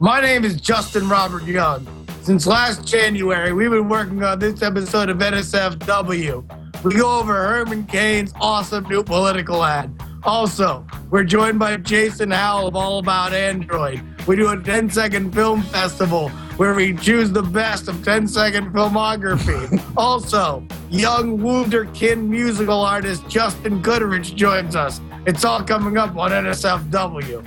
My name is Justin Robert Young. Since last January, we've been working on this episode of NSFW. We go over Herman Cain's awesome new political ad. Also, we're joined by Jason Howell of All About Android. We do a 10-second film festival where we choose the best of 10-second filmography. Also, young wunderkind musical artist Justin Goodrich joins us. It's all coming up on NSFW.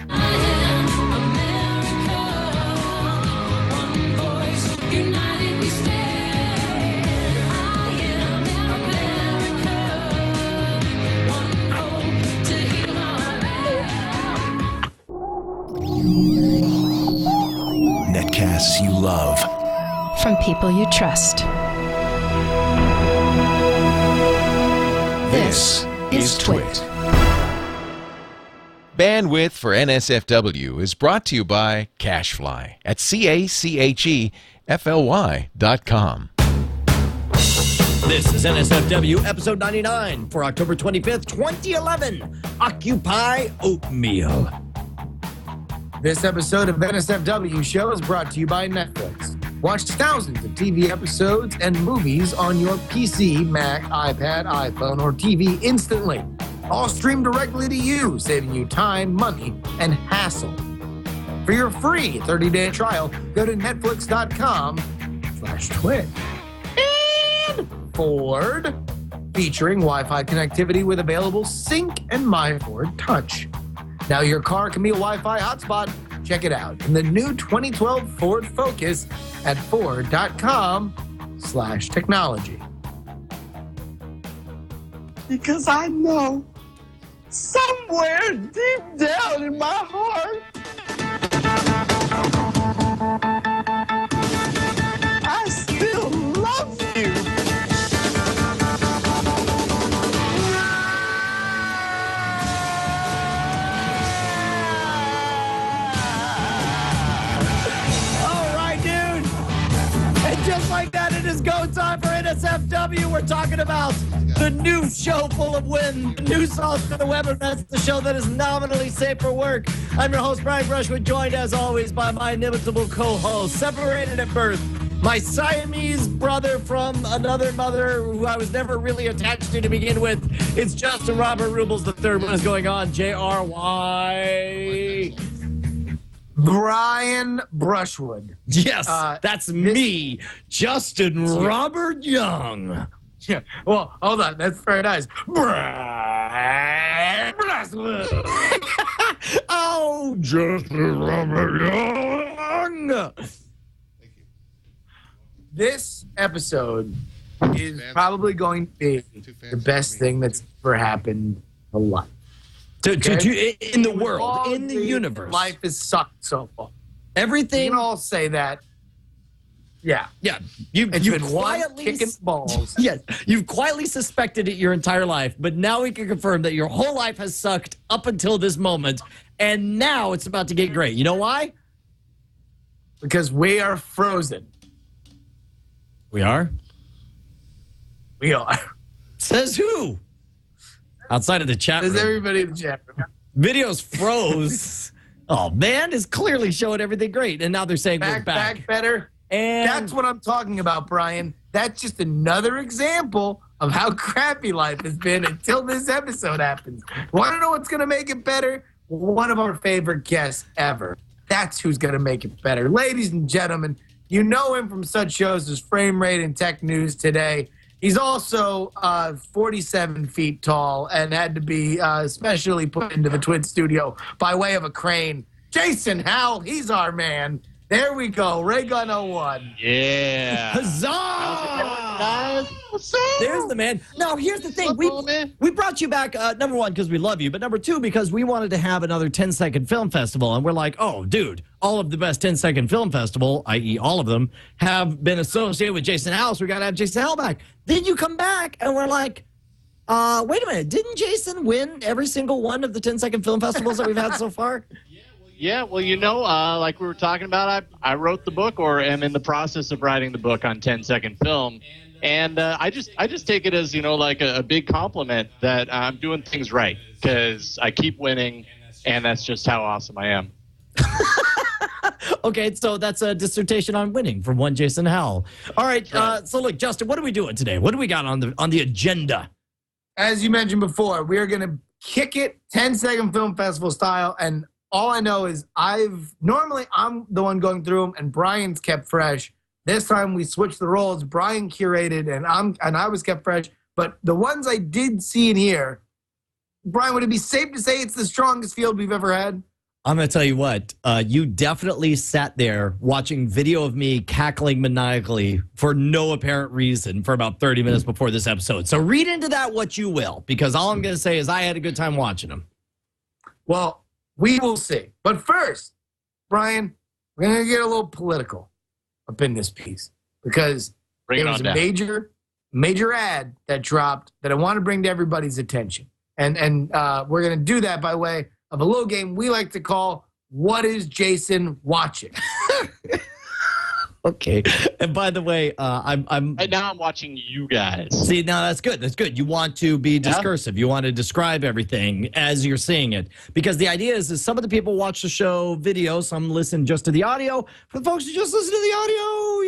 Netcasts you love. From people you trust. This is Twit. Bandwidth for NSFW is brought to you by Cashfly at CACHEFLY.com. This is NSFW episode 99 for October 25th, 2011. Occupy Oatmeal. This episode of NSFW Show is brought to you by Netflix. Watch thousands of TV episodes and movies on your PC, Mac, iPad, iPhone, or TV instantly. All streamed directly to you, saving you time, money, and hassle. For your free 30-day trial, go to netflix.com/twit. And Ford, featuring Wi-Fi connectivity with available Sync and My Ford Touch. Now your car can be a Wi-Fi hotspot. Check it out in the new 2012 Ford Focus at ford.com/technology. Because I know somewhere deep down in my heart, I still love you. Just like that, it is go time for NSFW. We're talking about the new show full of wind, the new sauce for the web, and that's the show that is nominally safe for work. I'm your host, Brian Brushwood, joined as always by my inimitable co-host, separated at birth, my Siamese brother from another mother who I was never really attached to begin with. It's Justin Robert Rubles III. What is going on, JRY? Brian Brushwood. Yes, that's me, Justin Robert Young. Yeah, well, hold on. That's very nice. Brian Brushwood. Oh, Justin Robert Young. Thank you. This episode is probably going to be the best thing that's ever happened to life. In the world, in the universe. Life has sucked so far. Everything. You can all say that. Yeah. Yeah. You've been quietly kicking balls. Yes. You've quietly suspected it your entire life, but now we can confirm that your whole life has sucked up until this moment, and now it's about to get great. You know why? Because we are frozen. We are? We are. Says who? Outside of the chat room. Does everybody in the chat room? Videos froze. Oh, man, is clearly showing everything great. And now they're saying we're back. Back better. And that's what I'm talking about, Brian. That's just another example of how crappy life has been until this episode happens. Want to know what's going to make it better? One of our favorite guests ever. That's who's going to make it better. Ladies and gentlemen, you know him from such shows as Frame Rate and Tech News Today. He's also 47 feet tall and had to be specially put into the Twin studio by way of a crane. Jason Howell, he's our man. There we go, Raygun 01. Yeah. Huzzah! There's the man. Now, here's the thing. We brought you back, number one, because we love you, but number two, because we wanted to have another 10-second film festival, and we're like, oh, dude, all of the best 10-second film festival, i.e. all of them, have been associated with Jason Howell, so we got to have Jason Howell back. Then you come back, and we're like, wait a minute, didn't Jason win every single one of the 10-second film festivals that we've had so far? Yeah, well, you know, like we were talking about, I wrote the book or am in the process of writing the book on 10-second film. And I just take it as, you know, like a big compliment that I'm doing things right because I keep winning, and that's just how awesome I am. Okay, so that's a dissertation on winning from one Jason Howell. All right, so look, Justin, what are we doing today? What do we got on the agenda? As you mentioned before, we are going to kick it 10-second film festival style, and all I know is normally I'm the one going through them, and Brian's kept fresh. This time we switched the roles. Brian curated, and I was kept fresh. But the ones I did see and hear, Brian, would it be safe to say it's the strongest field we've ever had? I'm going to tell you what, you definitely sat there watching video of me cackling maniacally for no apparent reason for about 30 minutes before this episode. So read into that what you will, because all I'm going to say is I had a good time watching them. Well, we will see. But first, Brian, we're going to get a little political up in this piece, because there was a major ad that dropped that I want to bring to everybody's attention. And we're going to do that by way of a little game we like to call What is Jason Watching? Okay. And by the way, I'm right now I'm watching you guys. See, now that's good. That's good. You want to be discursive. You want to describe everything as you're seeing it. Because the idea is some of the people watch the show video, some listen just to the audio. For the folks who just listen to the audio,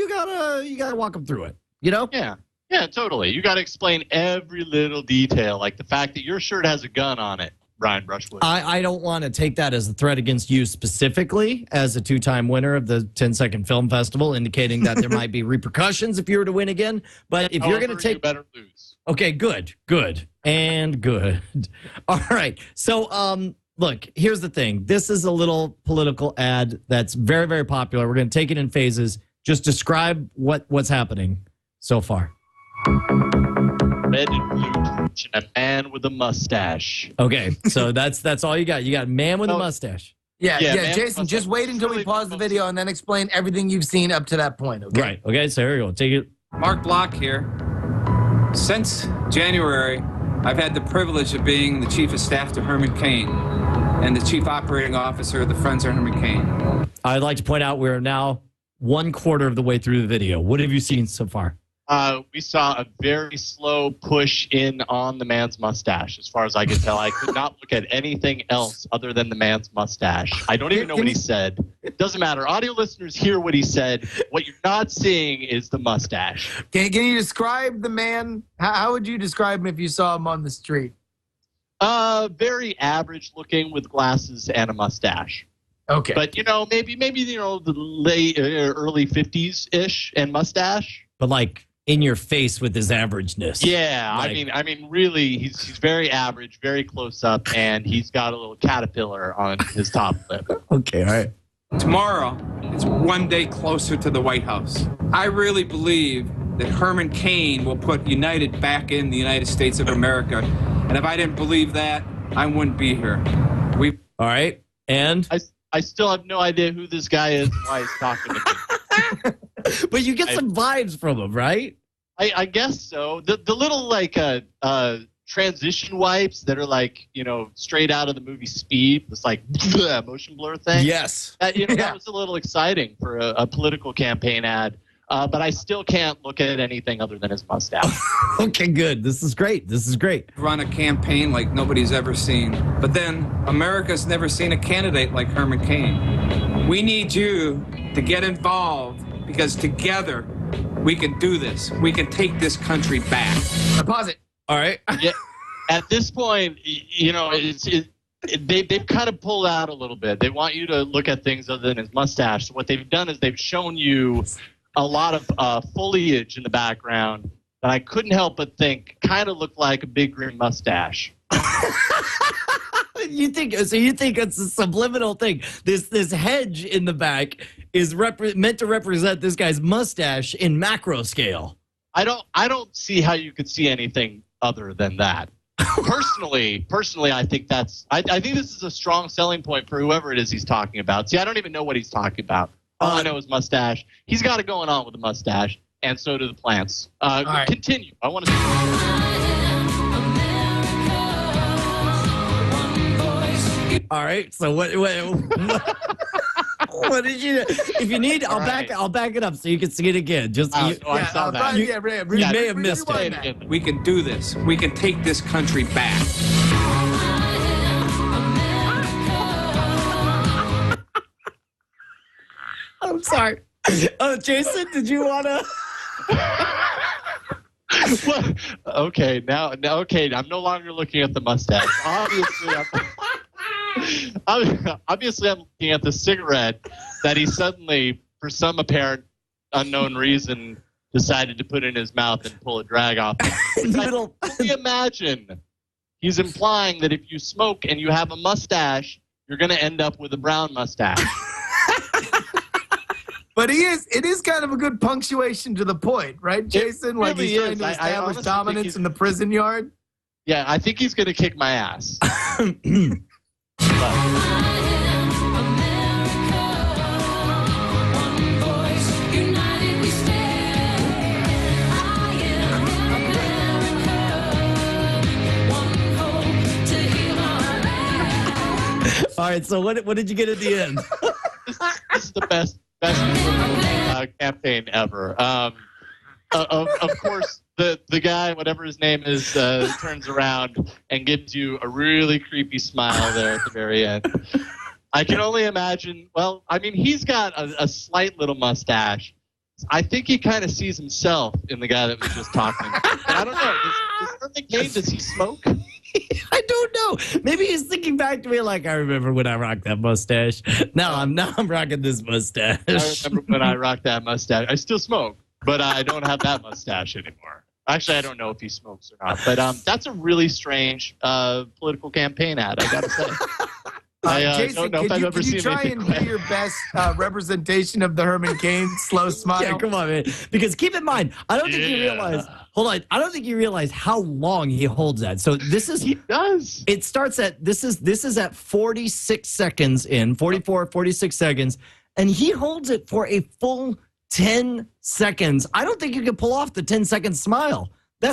you gotta walk them through it. You know? Yeah, totally. You got to explain every little detail, like the fact that your shirt has a gun on it, Brian Brushwood. I don't want to take that as a threat against you specifically as a two-time winner of the 10-second film festival, indicating that there might be repercussions if you were to win again. But if you're going to take... You better lose. Okay, good. All right. So, look, here's the thing. This is a little political ad that's very, very popular. We're going to take it in phases. Just describe what's happening so far. Red and blue and a man with a mustache. Okay, so that's all you got. You got a man with a mustache. Yeah, Jason, just wait until we pause the video and then explain everything you've seen up to that point, okay? Right, okay, so here we go. Take it. Mark Block here. Since January, I've had the privilege of being the Chief of Staff to Herman Cain and the Chief Operating Officer of the Friends of Herman Cain. I'd like to point out we're now 1/4 of the way through the video. What have you seen so far? We saw a very slow push in on the man's mustache. As far as I could tell, I could not look at anything else other than the man's mustache. I don't even know what he said. It doesn't matter. Audio listeners hear what he said. What you're not seeing is the mustache. Can you describe the man? How would you describe him if you saw him on the street? Very average looking with glasses and a mustache. Okay. But, maybe the late, early 50s-ish and mustache. But like in your face with his averageness. Yeah, like, I mean, really, he's very average, very close up, and he's got a little caterpillar on his top lip. Okay, all right. Tomorrow, it's one day closer to the White House. I really believe that Herman Cain will put United back in the United States of America. And if I didn't believe that, I wouldn't be here. All right, and? I still have no idea who this guy is and why he's talking to me. But you get some vibes from him, right? I guess so. The little transition wipes that are like, straight out of the movie Speed, this like motion blur thing. Yes. That was a little exciting for a political campaign ad. But I still can't look at anything other than his mustache. Okay, good. This is great. Run a campaign like nobody's ever seen. But then America's never seen a candidate like Herman Cain. We need you to get involved because together we can do this. We can take this country back. Pause it. All right. Yeah. At this point, they've kind of pulled out a little bit. They want you to look at things other than his mustache. So what they've done is they've shown you a lot of foliage in the background that I couldn't help but think kind of looked like a big green mustache. You think it's a subliminal thing? This hedge in the back is meant to represent this guy's mustache in macro scale. I don't see how you could see anything other than that. Personally, I think I think this is a strong selling point for whoever it is he's talking about. See, I don't even know what he's talking about. All I know is mustache. He's got it going on with the mustache, and so do the plants. Right. Continue. I want to see. All right. So what did you? If you need, I'll back it up so you can see it again. Just I saw that. You may have missed it. We can do this. We can take this country back. I'm sorry. Jason, did you want to? Well, okay, now, okay, I'm no longer looking at the mustache. Obviously, I'm looking at the cigarette that he suddenly, for some apparent unknown reason, decided to put in his mouth and pull a drag off. Can you imagine? He's implying that if you smoke and you have a mustache, you're going to end up with a brown mustache. But it is kind of a good punctuation to the point, right, Jason? Like really he's trying is. to establish dominance in the prison yard. Yeah, I think he's going to kick my ass. All right, so what did you get at the end? This is the best campaign ever. Of course, the guy, whatever his name is, turns around and gives you a really creepy smile there at the very end. I can only imagine. Well, I mean, he's got a slight little mustache. I think he kind of sees himself in the guy that was just talking. I don't know. Does Herman Cain, does he smoke? I don't know. Maybe he's thinking back to me like, I remember when I rocked that mustache. Now I'm rocking this mustache. I remember when I rocked that mustache. I still smoke, but I don't have that mustache anymore. Actually, I don't know if he smokes or not. But that's a really strange political campaign ad, I got to say. Jason, could you try and do your best representation of the Herman Cain slow smile? Yeah, come on, man. Because keep in mind, I don't think you realize. Hold on, I don't think you realize how long he holds that. So this is. He does. It starts at this is at 46 seconds in 44, 46 seconds, and he holds it for a full 10 seconds. I don't think you can pull off the 10-second smile.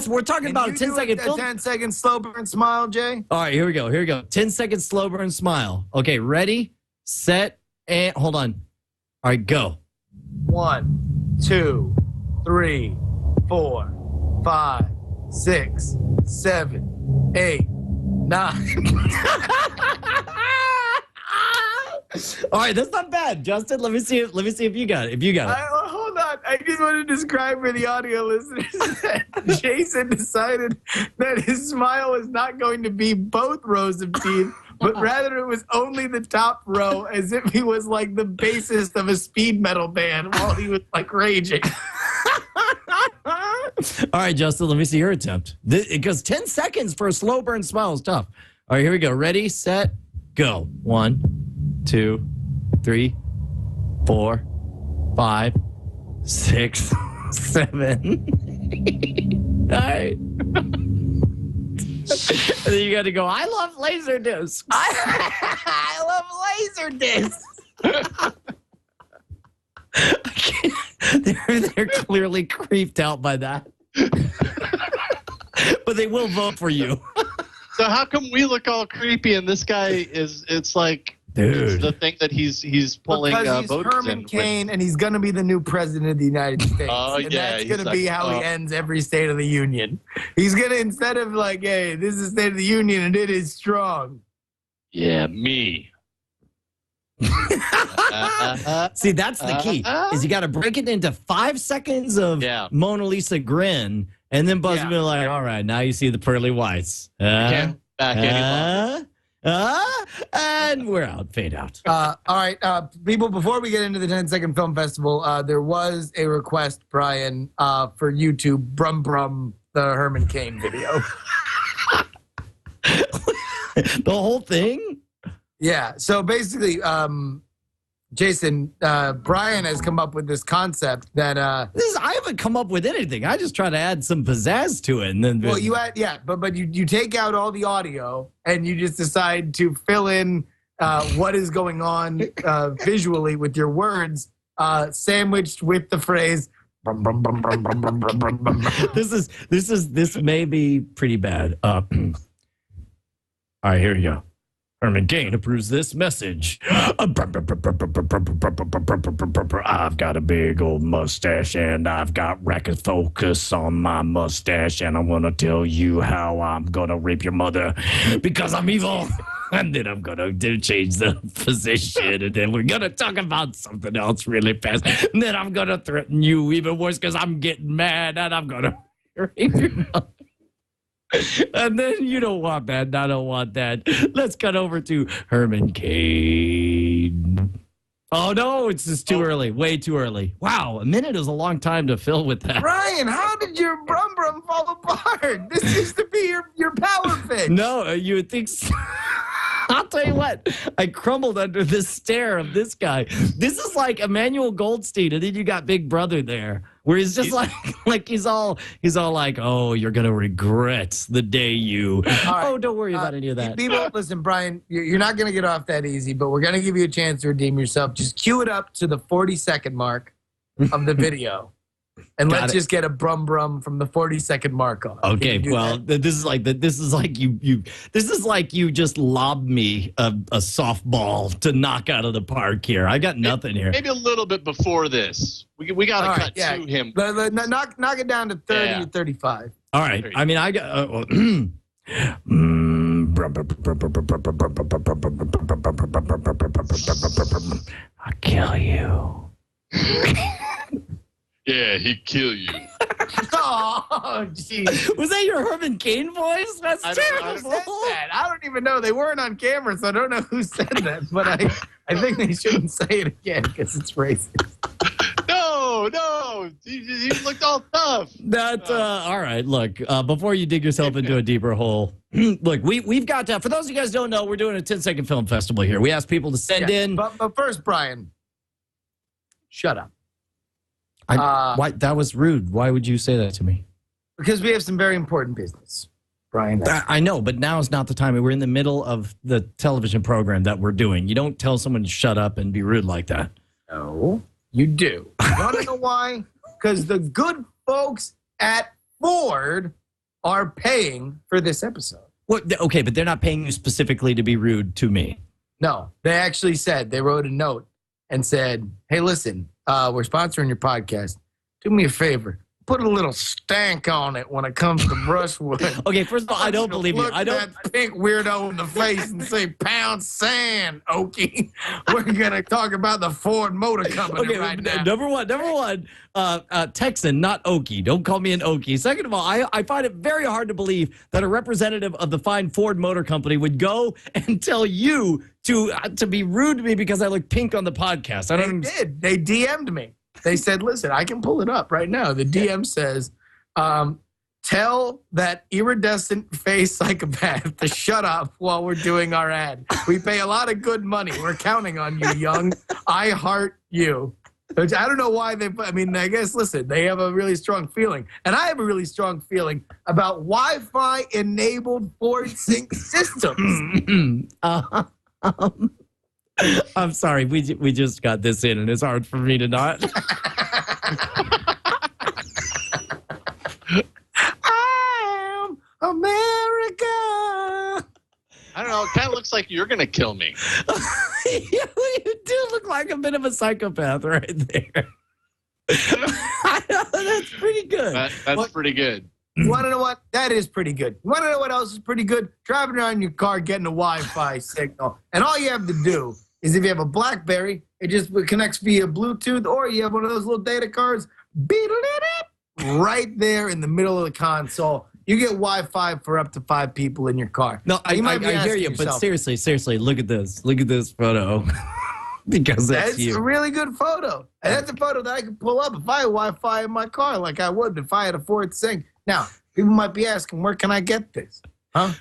We're talking about a 10-second film. 10-second slow burn smile, Jay. All right, here we go. 10-second slow burn smile. Okay, ready, set, and hold on. All right, go. 1, 2, 3, 4, 5, 6, 7, 8, 9. All right, that's not bad, Justin. Let me see if you got it. Hold on. I just want to describe for the audio listeners that Jason decided that his smile was not going to be both rows of teeth, but rather it was only the top row, as if he was like the bassist of a speed metal band while he was like raging. All right, Justin, let me see your attempt. Because 10 seconds for a slow burn smile is tough. All right, here we go. Ready, set, go. 1, 2, 3, 4, 5, 6, 7. All right. And then you got to go, I love laser discs. I love laser discs. They're clearly creeped out by that. But they will vote for you. So how come we look all creepy and this guy it's like it's the thing that he's pulling because he's votes Herman Cain and he's going to be the new president of the United States. Oh, and yeah, that's going to be how he ends every State of the Union. He's going to, instead of like, hey, this is State of the Union and it is strong. Yeah, me. See, that's the key. Is you got to break it into 5 seconds of Mona Lisa grin, and then Buzz will be like, "All right, now you see the pearly whites." Can't back any longer. And we're out. Fade out. All right, people. Before we get into the 10-second film festival, there was a request, Brian, for you to brum brum the Herman Cain video. The whole thing. Yeah. So basically, Jason, Brian has come up with this concept that I haven't come up with anything. I just try to add some pizzazz to it, and then you add but you take out all the audio and you just decide to fill in what is going on visually with your words, sandwiched with the phrase. Brum, brum, brum, brum, brum, brum, brum, brum, brum. This may be pretty bad. All right, here you go. Herman Cain approves this message. I've got a big old mustache and I've got racket focus on my mustache and I want to tell you how I'm going to rape your mother because I'm evil. And then I'm gonna change the position, and then we're gonna talk about something else really fast. And then I'm gonna threaten you even worse because I'm getting mad, and I'm gonna rape you. And then you don't want that, and I don't want that. Let's cut over to Herman Cain. Oh, no, it's just too early. Way too early. Wow, a minute is a long time to fill with that. Brian, how did your brum fall apart? This used to be your power fix. No, you would think so. I'll tell you what, I crumbled under the stare of this guy. This is like Emmanuel Goldstein, and then you got Big Brother there, where he's just like he's all like, oh, you're gonna regret the day you. Right. Oh, don't worry about any of that. People, listen, Brian, you're not gonna get off that easy, but we're gonna give you a chance to redeem yourself. Just cue it up to the 40-second mark of the video. And let's just get a brum from the 40-second mark on. Okay, well, this is like you just lobbed me a softball to knock out of the park here. I got nothing here. Maybe a little bit before this. We got to cut to him. Knock it down to 30 or 35. All right. I mean, I got. I'll kill you. Yeah, he'd kill you. Oh, jeez. Was that your Herman Cain voice? That's terrible. I don't even know. They weren't on camera, so I don't know who said that. But I think they shouldn't say it again because it's racist. No. He looked all tough. All right. Look, before you dig yourself into a deeper hole, look, we've got to. For those of you guys who don't know, we're doing a 10-second film festival here. We ask people to send in. But first, Brian, shut up. Why? That was rude. Why would you say that to me? Because we have some very important business, Brian. I know, but now is not the time. We're in the middle of the television program that we're doing. You don't tell someone to shut up and be rude like that. No, you do. You want to know why? Because the good folks at Ford are paying for this episode. What? Okay, but they're not paying you specifically to be rude to me. No, they actually said, they wrote a note and said, hey, listen, we're sponsoring your podcast. Do me a favor. Put a little stank on it when it comes to brushwood. Okay, first of all, I don't believe you. I don't. That pink weirdo in the face and say, pound sand, Okie. We're going to talk about the Ford Motor Company right now. Number one, Texan, not Okie. Don't call me an Okie. Second of all, I find it very hard to believe that a representative of the fine Ford Motor Company would go and tell you to be rude to me because I look pink on the podcast. They DM'd me. They said, listen, I can pull it up right now. The DM says, tell that iridescent face psychopath to shut up while we're doing our ad. We pay a lot of good money. We're counting on you, young. I heart you. Which I don't know why I guess, listen, they have a really strong feeling. And I have a really strong feeling about Wi-Fi enabled Ford Sync systems. I'm sorry, we just got this in, and it's hard for me to not. I'm America. I don't know. It kind of looks like you're going to kill me. You do look like a bit of a psychopath right there. That's pretty good. That's pretty good. You want to know what? That is pretty good. You want to know what else is pretty good? Driving around in your car, getting a Wi-Fi signal. And all you have to do is if you have a BlackBerry, it just connects via Bluetooth, or you have one of those little data cards, right there in the middle of the console. You get Wi-Fi for up to 5 people in your car. No, I hear you, but seriously, look at this. Look at this photo. Because that's you. A really good photo. And that's a photo that I could pull up if I had Wi-Fi in my car like I would if I had a Ford Sync. Now, people might be asking, where can I get this? Huh?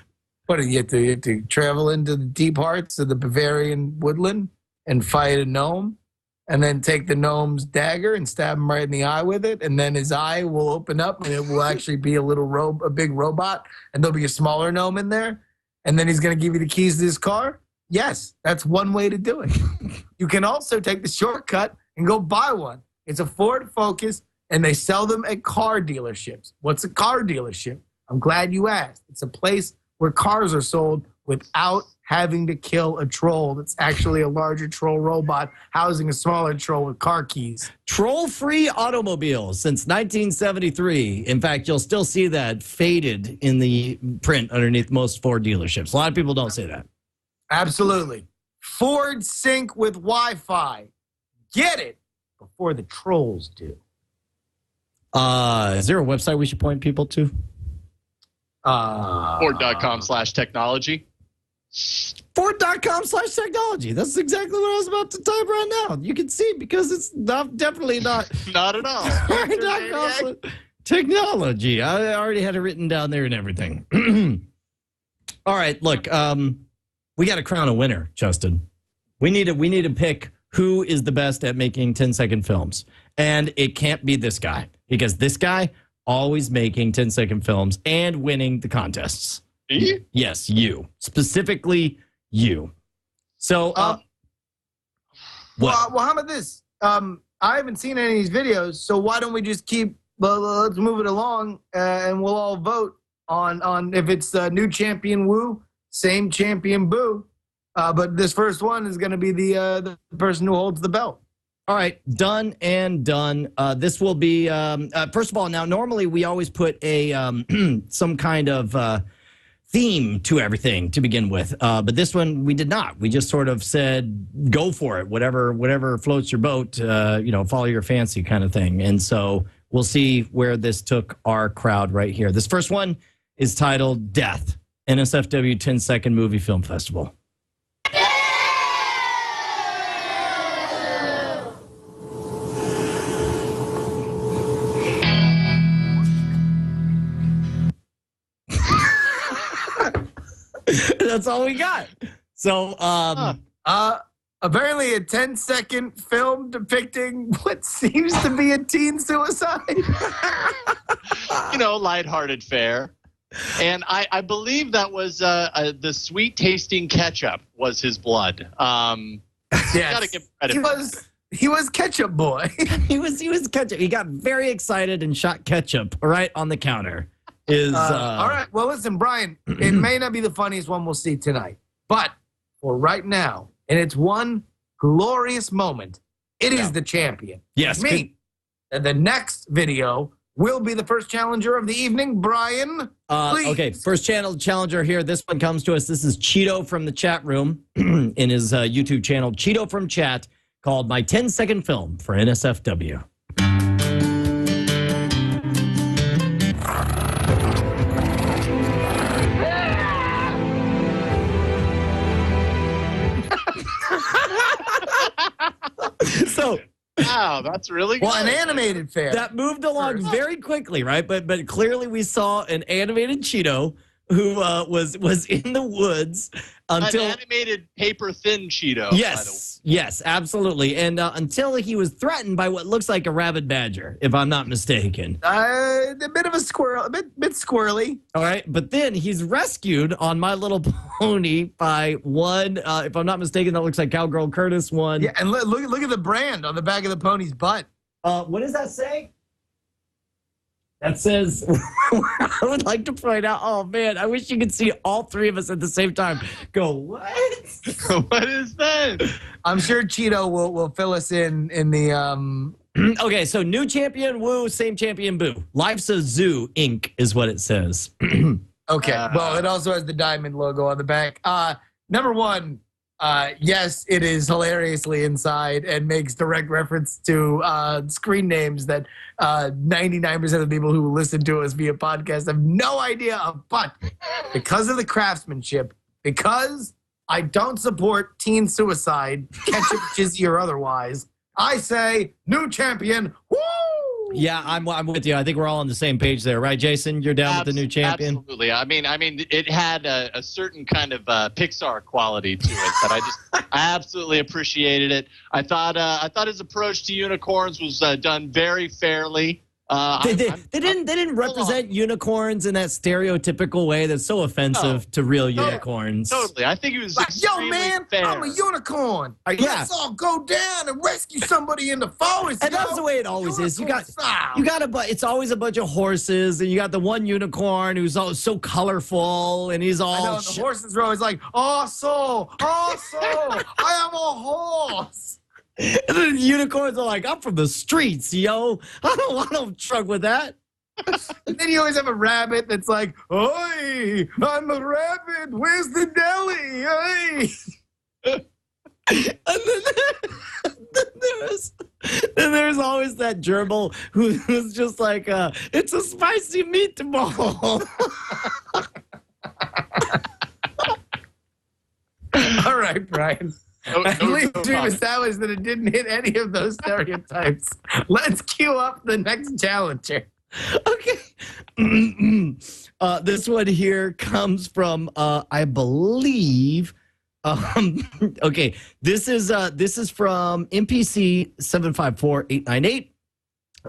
What, you have to travel into the deep hearts of the Bavarian woodland and fight a gnome? And then take the gnome's dagger and stab him right in the eye with it, and then his eye will open up, and it will actually be a big robot, and there'll be a smaller gnome in there, and then he's going to give you the keys to his car? Yes, that's one way to do it. You can also take the shortcut and go buy one. It's a Ford Focus, and they sell them at car dealerships. What's a car dealership? I'm glad you asked. It's a place where cars are sold without having to kill a troll that's actually a larger troll robot housing a smaller troll with car keys. Troll-free automobiles since 1973. In fact, you'll still see that faded in the print underneath most Ford dealerships. A lot of people don't say that. Absolutely. Ford Sync with Wi-Fi. Get it before the trolls do. Is there a website we should point people to? Ford.com/technology. Ford.com/technology. That's exactly what I was about to type right now. You can see because it's definitely not. Not at all. Ford.com/technology. I already had it written down there and everything. All right, look, we got to crown a winner, Justin. We need to pick who is the best at making 10-second films. And it can't be this guy, because this guy always making 10-second films and winning the contests. Me? Yes, you. Specifically you. So, well, how about this? I haven't seen any of these videos, so why don't we just keep, let's move it along, and we'll all vote on if it's new champion Woo, same champion Boo. But this first one is going to be the person who holds the belt. All right, done and done. This will be, first of all, now normally we always put a some kind of theme to everything to begin with. But this one we did not. We just sort of said, go for it, whatever floats your boat, follow your fancy kind of thing. And so we'll see where this took our crowd right here. This first one is titled Death, NSFW 10-Second Movie Film Festival. That's all we got. So, apparently a 10-second film depicting what seems to be a teen suicide. Lighthearted fare. And I believe that was the sweet-tasting ketchup was his blood. Yes. Gotta give credit. He was ketchup boy. he was ketchup. He got very excited and shot ketchup right on the counter. All right. Well, listen, Brian, it may not be the funniest one we'll see tonight, but for right now, in its one glorious moment, it is the champion. Yes. Me. And the next video will be the first challenger of the evening, Brian. Please. Okay, first challenger here. This one comes to us. This is Cheeto from the chat room in his YouTube channel, Cheeto from Chat, called My 10-Second Film for NSFW. So, wow, that's really good. Well, an animated fair. That moved along very quickly, right? But clearly we saw an animated Cheeto who was in the woods until an animated paper thin Cheeto. Yes, absolutely. And until he was threatened by what looks like a rabid badger, if I'm not mistaken. A bit of a squirrel, a bit squirrely. All right, but then he's rescued on My Little Pony by one, if I'm not mistaken, that looks like Cowgirl Curtis one. Yeah, and look at the brand on the back of the pony's butt. What does that say? That says, I would like to point out, oh man, I wish you could see all three of us at the same time. Go, what? What is that? I'm sure Cheeto will fill us in the Okay, so new champion Woo, same champion Boo. Life's a Zoo Inc. is what it says. Okay, well, it also has the diamond logo on the back. Number one, yes, it is hilariously inside and makes direct reference to screen names that 99% of the people who listen to us via podcast have no idea of. But because of the craftsmanship, because I don't support teen suicide, ketchup, jizzy, or otherwise, I say new champion. Woo! Yeah, I'm with you. I think we're all on the same page there, right, Jason? You're down with the new champion? Absolutely. I mean, it had a certain kind of Pixar quality to it that I absolutely appreciated it. I thought his approach to unicorns was done very fairly. They didn't represent unicorns in that stereotypical way that's so offensive to real unicorns. Totally. I think it was like, yo, extremely man, fair. I'm a unicorn. Let's all go down and rescue somebody in the forest. And that's the way it always is. You got it's always a bunch of horses, and you got the one unicorn who's all so colorful, and he's all. I know, the horses are always like, I am a horse. And then the unicorns are like, I'm from the streets, yo. I don't want to truck with that. And then you always have a rabbit that's like, "Oi, I'm a rabbit. Where's the deli? Oi." And then there's always that gerbil who's just like, it's a spicy meatball. All right, Brian. At least we've established that it didn't hit any of those stereotypes. Let's cue up the next challenger. Okay. This one here comes from, I believe. Okay, this is from MPC 754898,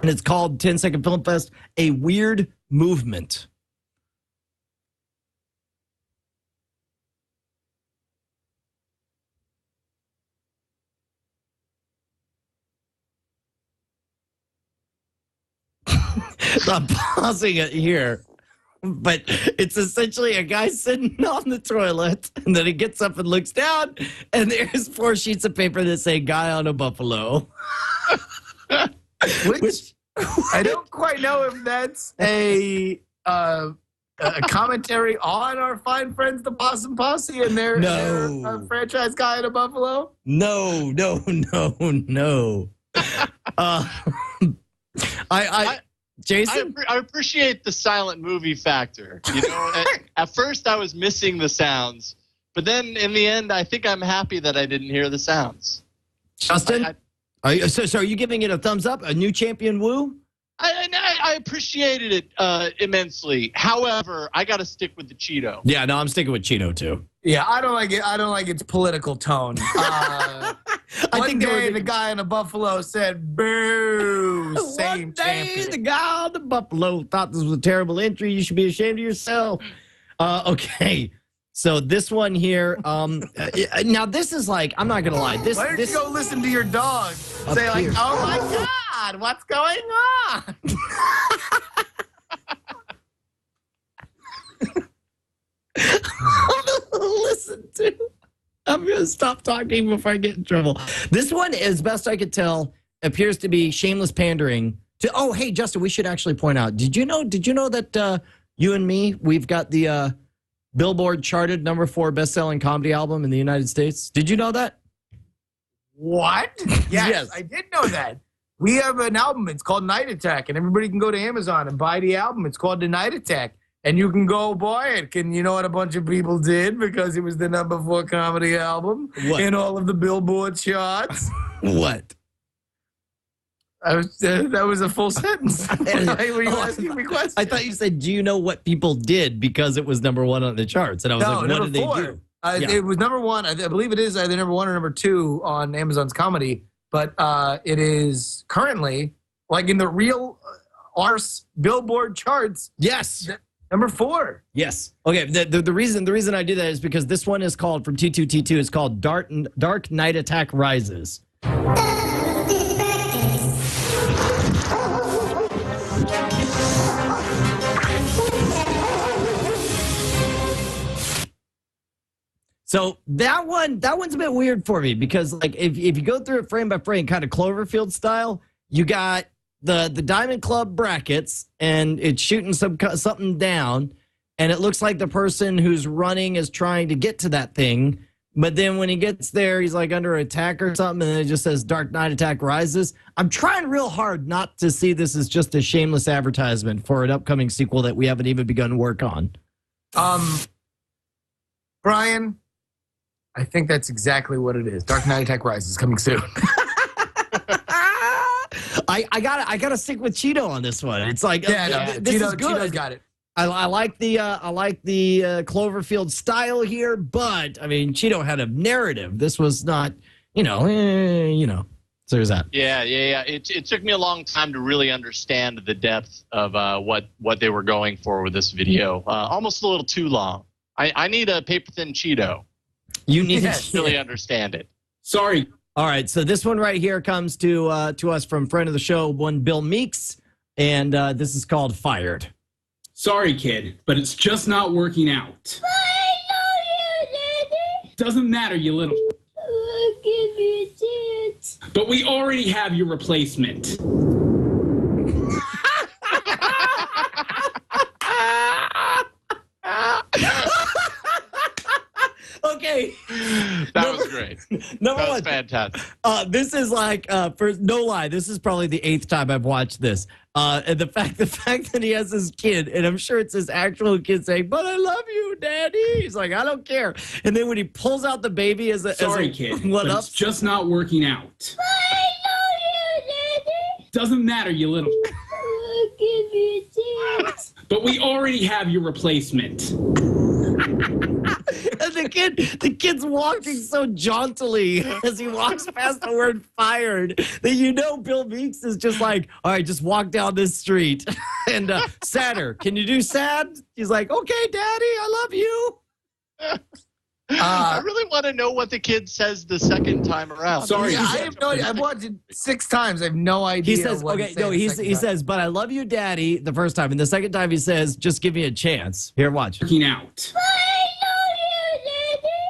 and it's called 10-Second Film Fest: A Weird Movement. I'm pausing it here, but it's essentially a guy sitting on the toilet, and then he gets up and looks down, and there's 4 sheets of paper that say "guy on a buffalo." Which I don't quite know if that's a commentary on our fine friends, the Possum Posse, and their franchise Guy in a Buffalo. No. Jason? I appreciate the silent movie factor. You know, at first I was missing the sounds, but then in the end, I think I'm happy that I didn't hear the sounds. Justin, are you giving it a thumbs up? A new champion woo? I appreciated it immensely. However, I got to stick with the Cheeto. Yeah, no, I'm sticking with Cheeto too. Yeah, I don't like it. I don't like its political tone. One day the guy in a buffalo said, "Boo!" Same champion. The guy on the buffalo thought this was a terrible entry. You should be ashamed of yourself. Okay, so this one here. Now this is like, I'm not gonna lie. Why don't you go listen to your dog? Say like, "Oh my God, what's going on?" Listen to. I'm going to stop talking before I get in trouble. This one, as best I could tell, appears to be shameless pandering to. Oh, hey, Justin, we should actually point out. Did you know that you and me, we've got the Billboard charted #4 best-selling comedy album in the United States? Did you know that? What? Yes, I did know that. We have an album. It's called Night Attack, and everybody can go to Amazon and buy the album. It's called The Night Attack. And you can go buy it. You know what a bunch of people did because it was the #4 comedy album in all of the Billboard charts? What? That was a full sentence. Were you asking me questions? I thought you said, "Do you know what people did because it was #1 on the charts?" And I was like, "What did they do?" It was #1. I believe it is either #1 or #2 on Amazon's comedy. But it is currently like in the real arse Billboard charts. Yes. #4. Yes. Okay. The reason I do that is because this one is called from T2T2. It's called Dark Night Attack Rises. So that one's a bit weird for me because like if you go through it frame by frame, kind of Cloverfield style, you got the Diamond Club brackets, and it's shooting something down, and it looks like the person who's running is trying to get to that thing, but then when he gets there, he's like under attack or something, and it just says Dark Knight Attack Rises. I'm trying real hard not to see this as just a shameless advertisement for an upcoming sequel that we haven't even begun work on. Brian, I think that's exactly what it is. Dark Knight Attack Rises coming soon. I gotta stick with Cheeto on this one. It's like this is good. Cheeto's got it. I like the Cloverfield style here, but I mean Cheeto had a narrative. This was not, So there's that. Yeah. It took me a long time to really understand the depth of what they were going for with this video. Almost a little too long. I need a paper thin Cheeto. You need to really understand it. Sorry. All right, so this one right here comes to us from friend of the show, one Bill Meeks, and this is called Fired. Sorry, kid, but it's just not working out. I love you, Daddy. Doesn't matter, you little... I'll give you a chance. But we already have your replacement. Number That was one. fantastic. This is like, for no lie, this is probably the 8th time I've watched this. And the fact that he has his kid, and I'm sure it's his actual kid saying, "But I love you, Daddy." He's like, "I don't care." And then when he pulls out the baby as a Sorry, kid, what but up? it's just not working out. I love you, Daddy. Doesn't matter, you little. Give me a chance. But we already have your replacement. And the kid's walking so jauntily as he walks past the word fired that you know Bill Meeks is just like, all right, just walk down this street. And sadder, can you do sad? He's like, okay, Daddy, I love you. I really want to know what the kid says the second time around. Sorry. Yeah, I have no idea. I've watched it 6 times. I have no idea. He says, what okay, he's no, saying the he second time. says, but I love you, Daddy, the first time. And the second time he says, just give me a chance. Here, watch. Working out. I love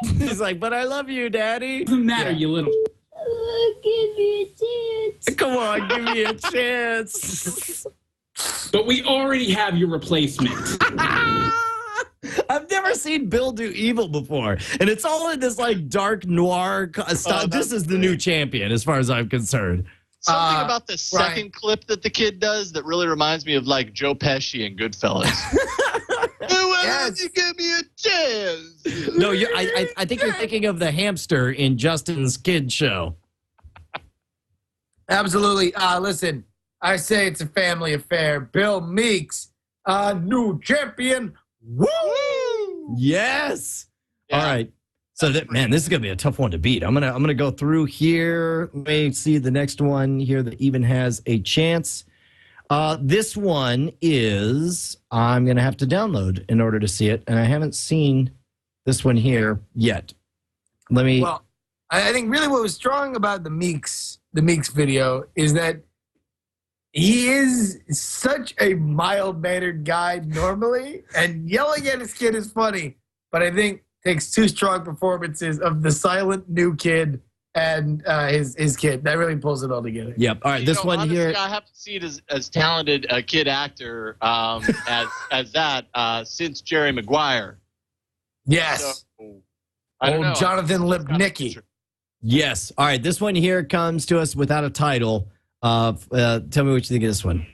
you, Daddy. He's like, but I love you, Daddy. Doesn't matter, you little. Give me a chance. Come on, give me a chance. But we already have your replacement. I've never seen Bill do evil before. And it's all in this like dark noir style. This is the new champion as far as I'm concerned. Something about the second clip that the kid does that really reminds me of like Joe Pesci and Goodfellas. Yes. You give me a chance. No, I think you're thinking of the hamster in Justin's kid show. Absolutely. Listen, I say it's a family affair. Bill Meeks, new champion. Woo! Yes. Yeah. All right. So that man, this is gonna be a tough one to beat. I'm gonna go through here. Let me see the next one here that even has a chance. This one is I'm gonna have to download in order to see it, and I haven't seen this one here yet. Let me. Well, I think really what was strong about the Meeks video is that he is such a mild-mannered guy normally, and yelling at his kid is funny, but I think takes 2 strong performances of the silent new kid and his kid. That really pulls it all together. Yep. All right. This one honestly, here. I haven't seen as talented a kid actor as that since Jerry Maguire. Yes. So, I don't know. Jonathan Lipnicki. Yes. All right. This one here comes to us without a title. Tell me what you think of this one.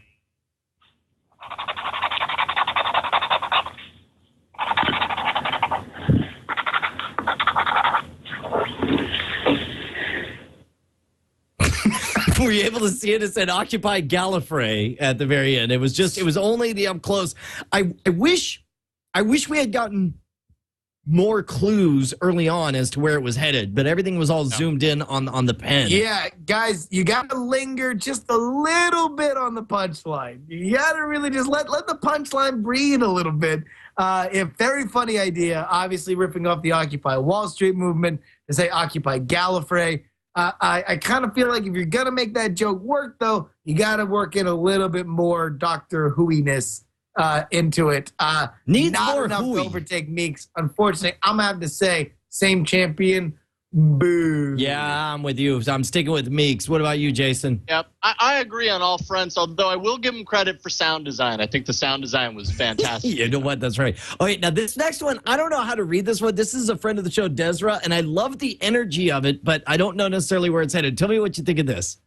Were you able to see it? It said Occupy Gallifrey at the very end. It was only the up close. I wish we had gotten more clues early on as to where it was headed, but everything was all zoomed in on the pen. Yeah, guys, you got to linger just a little bit on the punchline. You got to really just let the punchline breathe a little bit. A very funny idea, obviously ripping off the Occupy Wall Street movement to say Occupy Gallifrey. I kind of feel like if you're going to make that joke work, though, you got to work in a little bit more Doctor Who-iness into it. Needs not more enough hooey. to overtake Meeks. Unfortunately, I'm going to have to say, same champion, boo. Yeah, I'm with you. I'm sticking with Meeks. What about you, Jason? Yep, I agree on all fronts, although I will give him credit for sound design. I think the sound design was fantastic. You know what? That's right. Okay, now this next one, I don't know how to read this one. This is a friend of the show, Desra, and I love the energy of it, but I don't know necessarily where it's headed. Tell me what you think of this.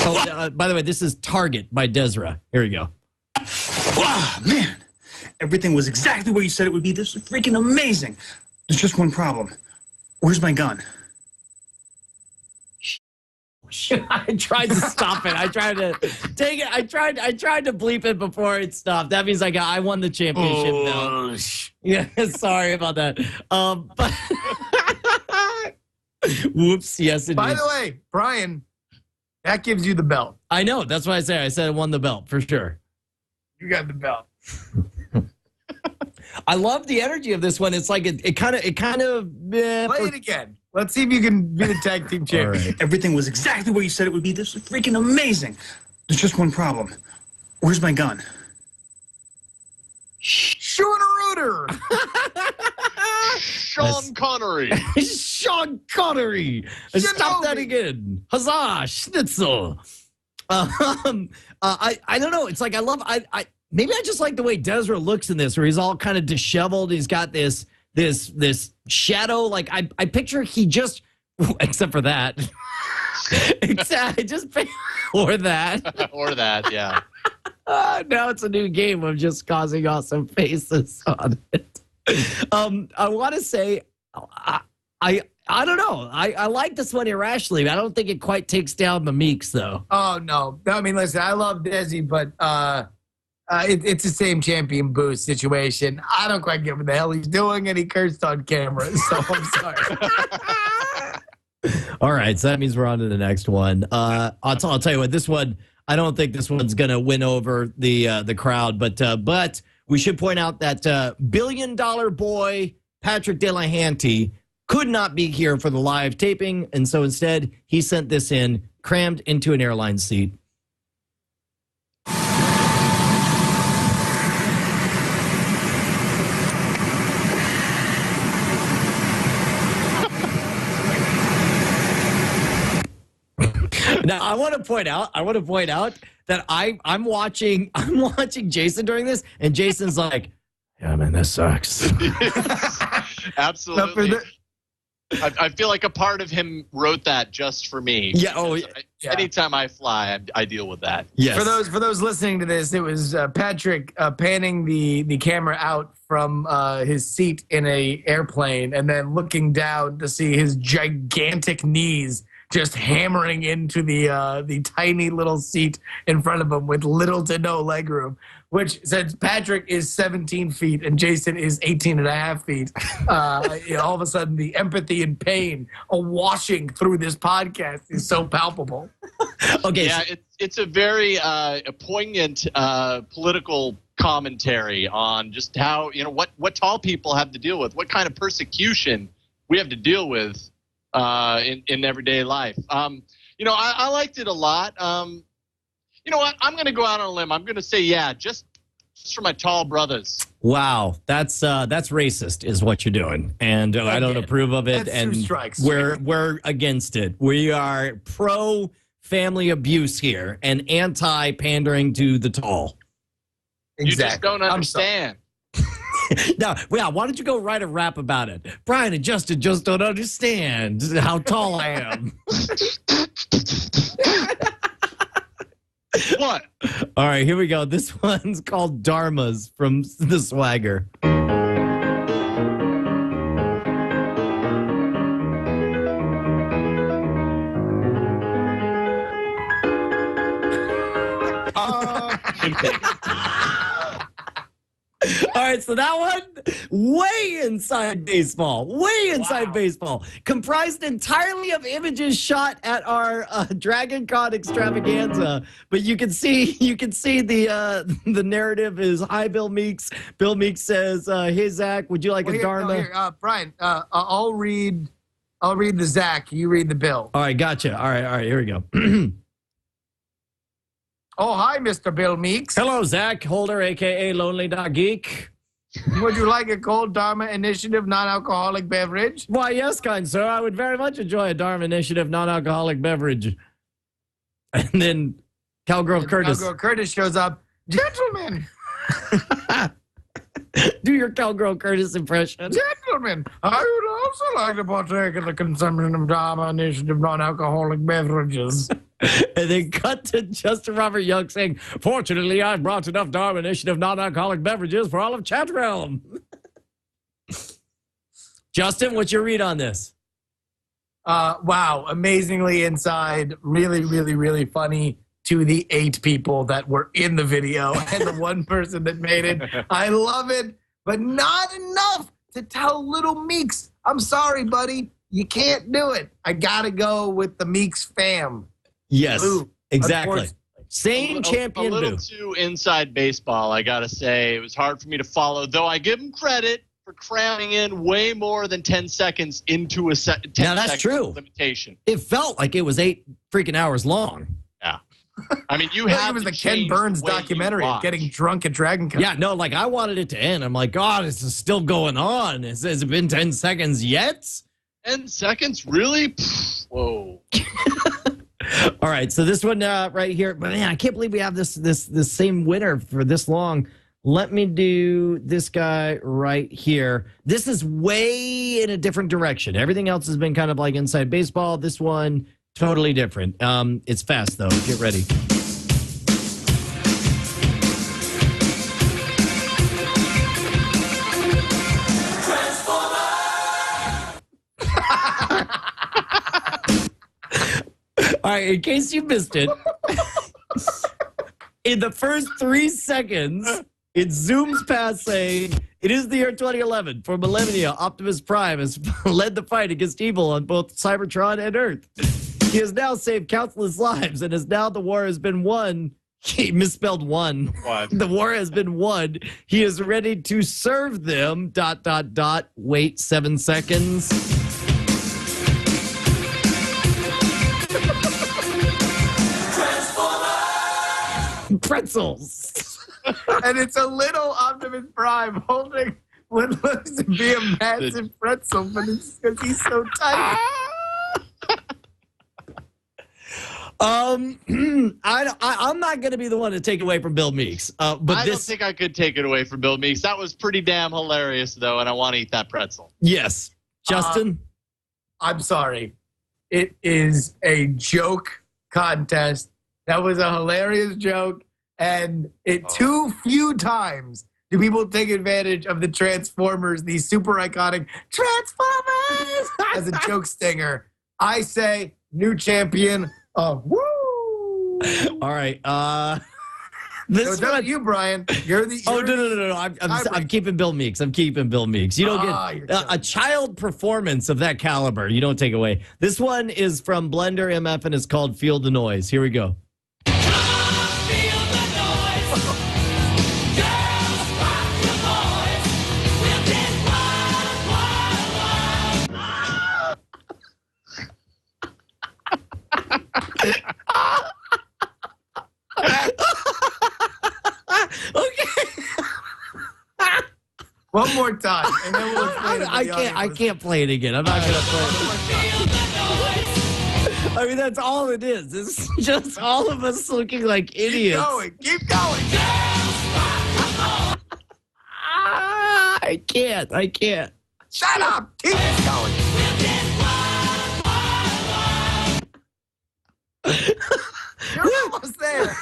Oh, by the way, this is Target by Desra. Here we go. Wow, man. Everything was exactly where you said it would be. This is freaking amazing. There's just one problem. Where's my gun? I tried to stop it. I tried to take it. I tried to bleep it before it stopped. That means I won the championship now. Yeah, sorry about that. But whoops, yes it By is. the way, Brian, that gives you the belt. I know. That's what I said. I said I won the belt for sure. You got the belt. I love the energy of this one. It's like it kind of. Play it again. Let's see if you can be the tag team champion. Right. Everything was exactly where you said it would be. This is freaking amazing. There's just one problem. Where's my gun? Shooter-rooter. Sean Connery. Sean Connery. Stop that again. Huzzah, Schnitzel. I don't know. It's like I maybe I just like the way Desra looks in this, where he's all kind of disheveled. He's got this shadow. Like I picture he just Except for that. Exactly. Just or that. Or that, yeah. Now it's a new game of just causing awesome faces on it. I want to say, I don't know. I like this one irrationally. I don't think it quite takes down the Meeks, though. Oh, no. I mean, listen, I love Desi, but it's the same champion boost situation. I don't quite get what the hell he's doing, and he cursed on camera, so I'm sorry. All right, so that means we're on to the next one. I'll tell you what, this one, I don't think this one's going to win over the crowd, but we should point out that billion-dollar boy Patrick Delahanty could not be here for the live taping, and so instead he sent this in, crammed into an airline seat. Now I want to point out that I'm watching Jason during this, and Jason's like, "Yeah, man, this sucks." Absolutely. I feel like a part of him wrote that just for me. Yeah. Oh, yeah. Anytime I fly, I deal with that. Yes. For those listening to this, it was Patrick panning the camera out from his seat in a airplane, and then looking down to see his gigantic knees just hammering into the tiny little seat in front of him with little to no legroom, which since Patrick is 17 feet and Jason is 18 and a half feet, all of a sudden the empathy and pain washing through this podcast is so palpable. Okay. Yeah, it's a very poignant political commentary on just how, what tall people have to deal with, what kind of persecution we have to deal with in everyday life. I liked it a lot. You know what? I'm going to go out on a limb. I'm going to say, yeah, just for my tall brothers. Wow, that's racist, is what you're doing, and I don't approve of it. That's and 2 strikes. we're against it. We are pro family abuse here and anti pandering to the tall. Exactly. You just don't understand. Now, yeah, why don't you go write a rap about it? Brian and Justin just don't understand how tall I am. What? All right, here we go. This one's called Dharmas from the Swagger. All right, so that one, way inside baseball, baseball, comprised entirely of images shot at our Dragon Con extravaganza. But you can see the narrative is, "Hi, Bill Meeks." Bill Meeks says, "Hey, Zach, would you like a Dharma?" Brian, I'll read the Zach. You read the Bill. All right, gotcha. All right, here we go. Oh, hi, Mr. Bill Meeks. Hello, Zach Holder, a.k.a. Lonely Dog Geek. Would you like a cold Dharma Initiative non-alcoholic beverage? Why, yes, kind sir. I would very much enjoy a Dharma Initiative non-alcoholic beverage. And then Cowgirl Curtis. Cowgirl Curtis shows up. Gentlemen. Do your Cowgirl Curtis impression. Gentlemen, I would also like to partake in the consumption of Dharma Initiative non-alcoholic beverages. And then cut to Justin Robert Young saying, "Fortunately, I've brought enough Dharma Initiative non-alcoholic beverages for all of Chat Realm." Justin, what's your read on this? Wow, amazingly inside, really, really, really funny to the 8 people that were in the video and the 1 person that made it. I love it, but not enough to tell little Meeks, "I'm sorry, buddy, you can't do it." I gotta go with the Meeks fam. Yes, Boo. exactly. Same champion. A little too inside baseball, I gotta say. It was hard for me to follow, though I give him credit for cramming in way more than 10 seconds into a 10 Now, that's true. limitation. It felt like it was 8 freaking hours long. Yeah. I mean, you It have was to the Ken change Burns the way you documentary of watch. getting drunk at Dragon Con. Yeah, no, like I wanted it to end. I'm like, God, this is still going on. Has it been 10 seconds yet? 10 seconds? Really? Pfft, whoa. All right, so this one right here, but man, I can't believe we have this same winner for this long. Let me do this guy right here. This is way in a different direction. Everything else has been kind of like inside baseball. This one, totally different. It's fast, though. Get ready. All right, in case you missed it, in the first 3 seconds, it zooms past saying, it is the year 2011. For millennia, Optimus Prime has led the fight against evil on both Cybertron and Earth. He has now saved countless lives, and as now the war has been won, he misspelled one. What? The war has been won. He is ready to serve them, ... Wait 7 seconds. Pretzels. And it's a little Optimus Prime holding what looks to be a massive pretzel, but it's because he's so tight. I'm not going to be the one to take away from Bill Meeks. But I don't think I could take it away from Bill Meeks. That was pretty damn hilarious, though, and I want to eat that pretzel. Yes. Justin? I'm sorry. It is a joke contest. That was a hilarious joke, and too few times do people take advantage of the Transformers, these super iconic Transformers, as a joke stinger. I say new champion of woo. All right. This so you, Brian. You're the. No. I'm keeping Bill Meeks. I'm keeping Bill Meeks. You don't get a child performance of that caliber. You don't take away. This one is from Blender MF and it's called Feel the Noise. Here we go. One more time, and then we'll explain it. I can't play it again. I'm not going to play it. I mean, that's all it is. It's just all of us looking like idiots. Keep going. I can't. Shut up. Keep going. You're almost there.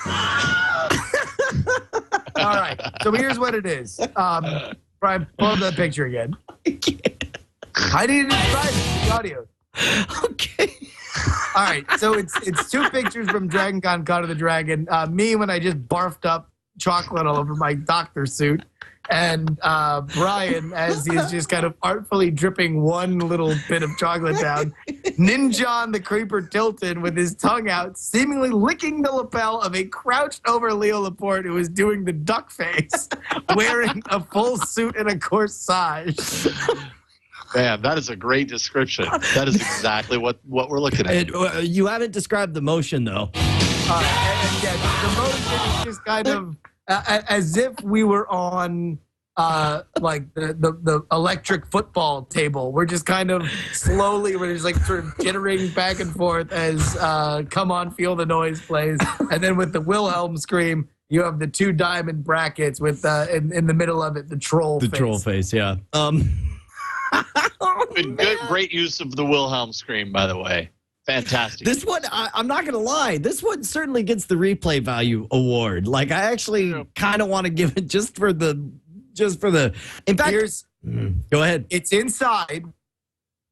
All right. So here's what it is. Brian, pull up that picture again. I need to describe it, the audio. Okay. All right. So it's two pictures from Dragon Con Con of the Dragon. Me when I just barfed up chocolate all over my doctor suit. And Brian, as he's just kind of artfully dripping one little bit of chocolate down. Ninjon the Creeper Tilton with his tongue out, seemingly licking the lapel of a crouched over Leo Laporte who is doing the duck face, wearing a full suit and a corsage. Man, that is a great description. That is exactly what we're looking at. You haven't described the motion, though. And the motion is just kind of as if we were on like the electric football table. We're just kind of slowly, we're just like sort of jittering back and forth as Come On, Feel the Noise plays. And then with the Wilhelm scream, you have the two diamond brackets with in the middle of it, the troll face. The troll face, yeah. Great use of the Wilhelm scream, by the way. Fantastic. This one, I'm not going to lie, this one certainly gets the replay value award. Like, I actually kind of want to give it just for the, in fact, go ahead. It's inside,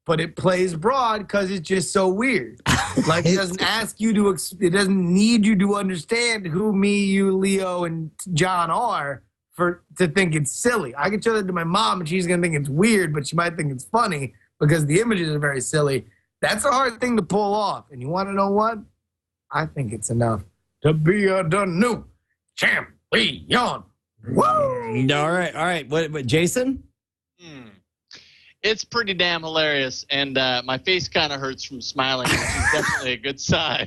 but it plays broad because it's just so weird. Like, it doesn't ask you to, it doesn't need you to understand who me, you, Leo, and John are to think it's silly. I can show that to my mom and she's going to think it's weird, but she might think it's funny because the images are very silly. That's a hard thing to pull off. And you want to know what? I think it's enough to be the new champion. Woo! All right. What Jason? It's pretty damn hilarious. And my face kind of hurts from smiling, which is definitely a good sign.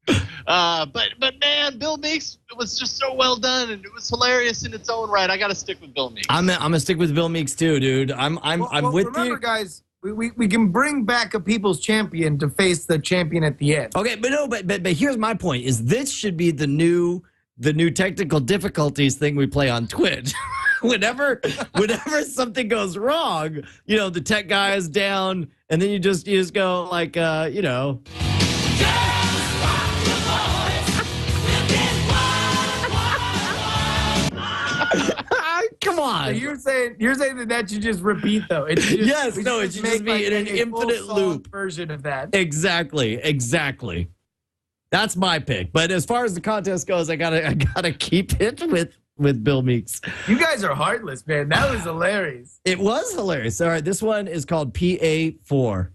But man, Bill Meeks, it was just so well done, and it was hilarious in its own right. I got to stick with Bill Meeks. I'm gonna stick with Bill Meeks too, dude. I'm with remember, you guys. We can bring back a people's champion to face the champion at the end. Okay, but here's my point: is this should be the new the new technical difficulties thing we play on Twitch. whenever something goes wrong, the tech guy is down, and then you just go like, come on. So you're saying that you just repeat though. It should just be in an infinite loop version of that. Exactly. That's my pick. But as far as the contest goes, I gotta keep it with Bill Meeks. You guys are heartless, man. That was hilarious. It was hilarious. All right, this one is called PA4.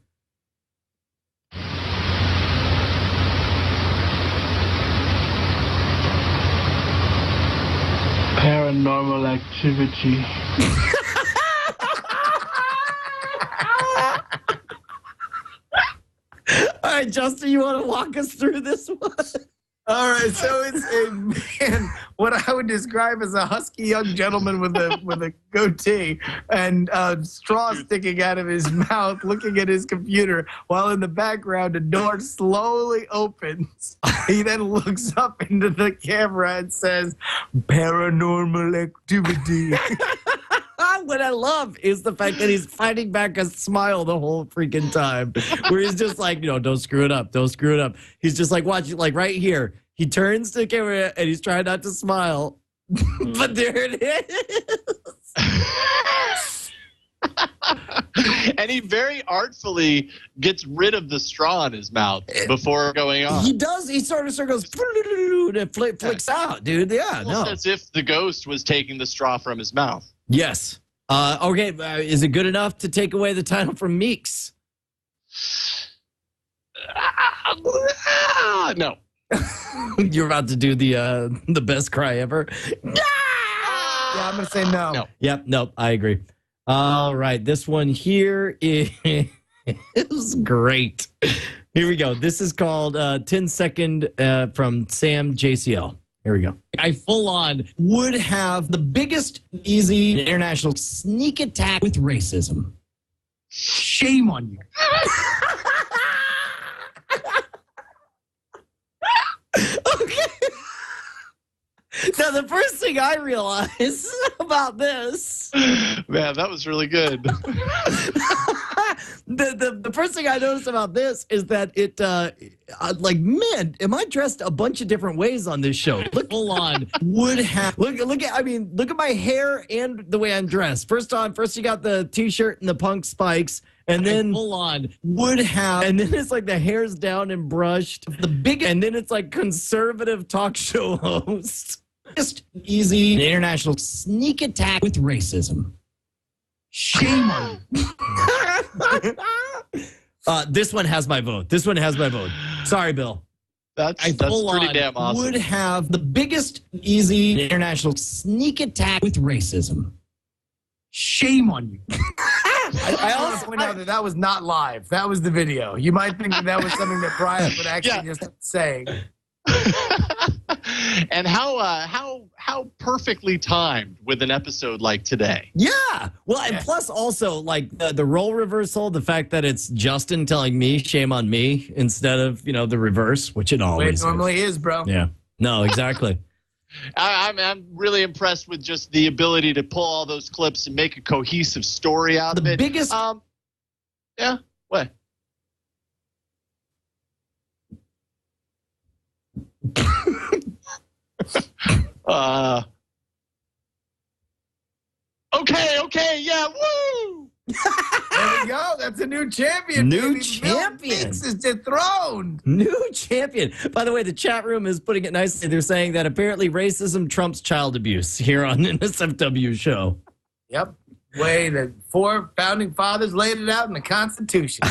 Paranormal activity. All right, Justin, you want to walk us through this one? All right, so it's a man, what I would describe as a husky young gentleman with a goatee and a straw sticking out of his mouth, looking at his computer, while in the background a door slowly opens. He then looks up into the camera and says, "Paranormal activity." What I love is the fact that he's fighting back a smile the whole freaking time, where he's just like, don't screw it up. Don't screw it up. He's just like, watch it, like right here. He turns to the camera and he's trying not to smile, but there it is. And he very artfully gets rid of the straw in his mouth before going on. He does. He sort of goes, and it flicks out, dude. Yeah, almost as if the ghost was taking the straw from his mouth. Yes. Okay, is it good enough to take away the title from Meeks? No. You're about to do the best cry ever. Yeah, I'm gonna say no. No. Yep. Nope. I agree. All right, this one here is great. Here we go. This is called 10 Second from Sam JCL. Here we go. I full on would have the biggest easy international sneak attack with racism. Shame on you. Okay. Now, the first thing I realized about this... Man, that was really good. The first thing I noticed about this is that it, man, am I dressed a bunch of different ways on this show? Look, full on would have... Look at my hair and the way I'm dressed. First you got the T-shirt and the punk spikes, and then full on would have, and then it's like the hair's down and brushed. And then it's like conservative talk show host. Just easy international sneak attack with racism. Shame on you. This one has my vote. Sorry, Bill. That's pretty damn awesome. Would have the biggest easy international sneak attack with racism. Shame on you. I also point out that was not live. That was the video. You might think that was something that Brian would actually just say. And how perfectly timed with an episode like today. Yeah. Well, and plus also like the role reversal, the fact that it's Justin telling me shame on me instead of, the reverse, which it always normally is, bro. Yeah. No, exactly. I'm really impressed with just the ability to pull all those clips and make a cohesive story out of it. The biggest yeah, what? Okay, yeah, woo! There we go. That's a new champion. New champion. This is dethroned. New champion. By the way, the chat room is putting it nicely. They're saying that apparently racism trumps child abuse here on NSFW show. Yep. Way the 4 founding fathers laid it out in the Constitution.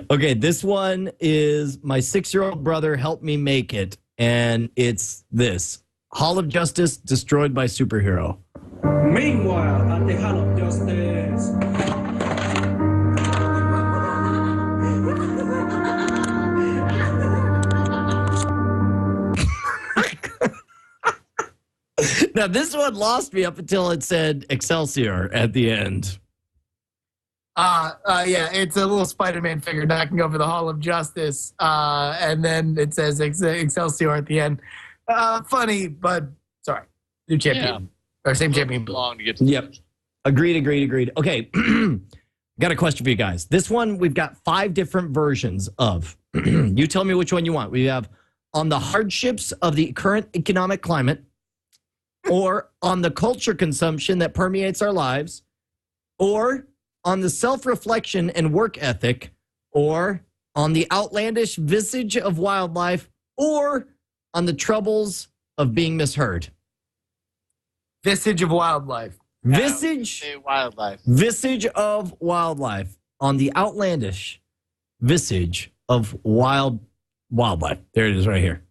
Okay, this one is my 6-year-old brother helped me make it, and it's this. Hall of Justice destroyed by superhero. Meanwhile, at the Hall of Justice. Now, this one lost me up until it said Excelsior at the end. Yeah, it's a little Spider-Man figure knocking over the Hall of Justice, and then it says Excelsior at the end. Funny, but sorry. New champion. Or same champion. Long to get to. Yep. Agreed. Okay. Got a question for you guys. This one we've got 5 different versions of. You tell me which one you want. We have on the hardships of the current economic climate, or on the culture consumption that permeates our lives, or on the self-reflection and work ethic, or on the outlandish visage of wildlife, or on the troubles of being misheard. Visage of wildlife. Visage of wildlife, on the outlandish visage of wildlife. There it is right here.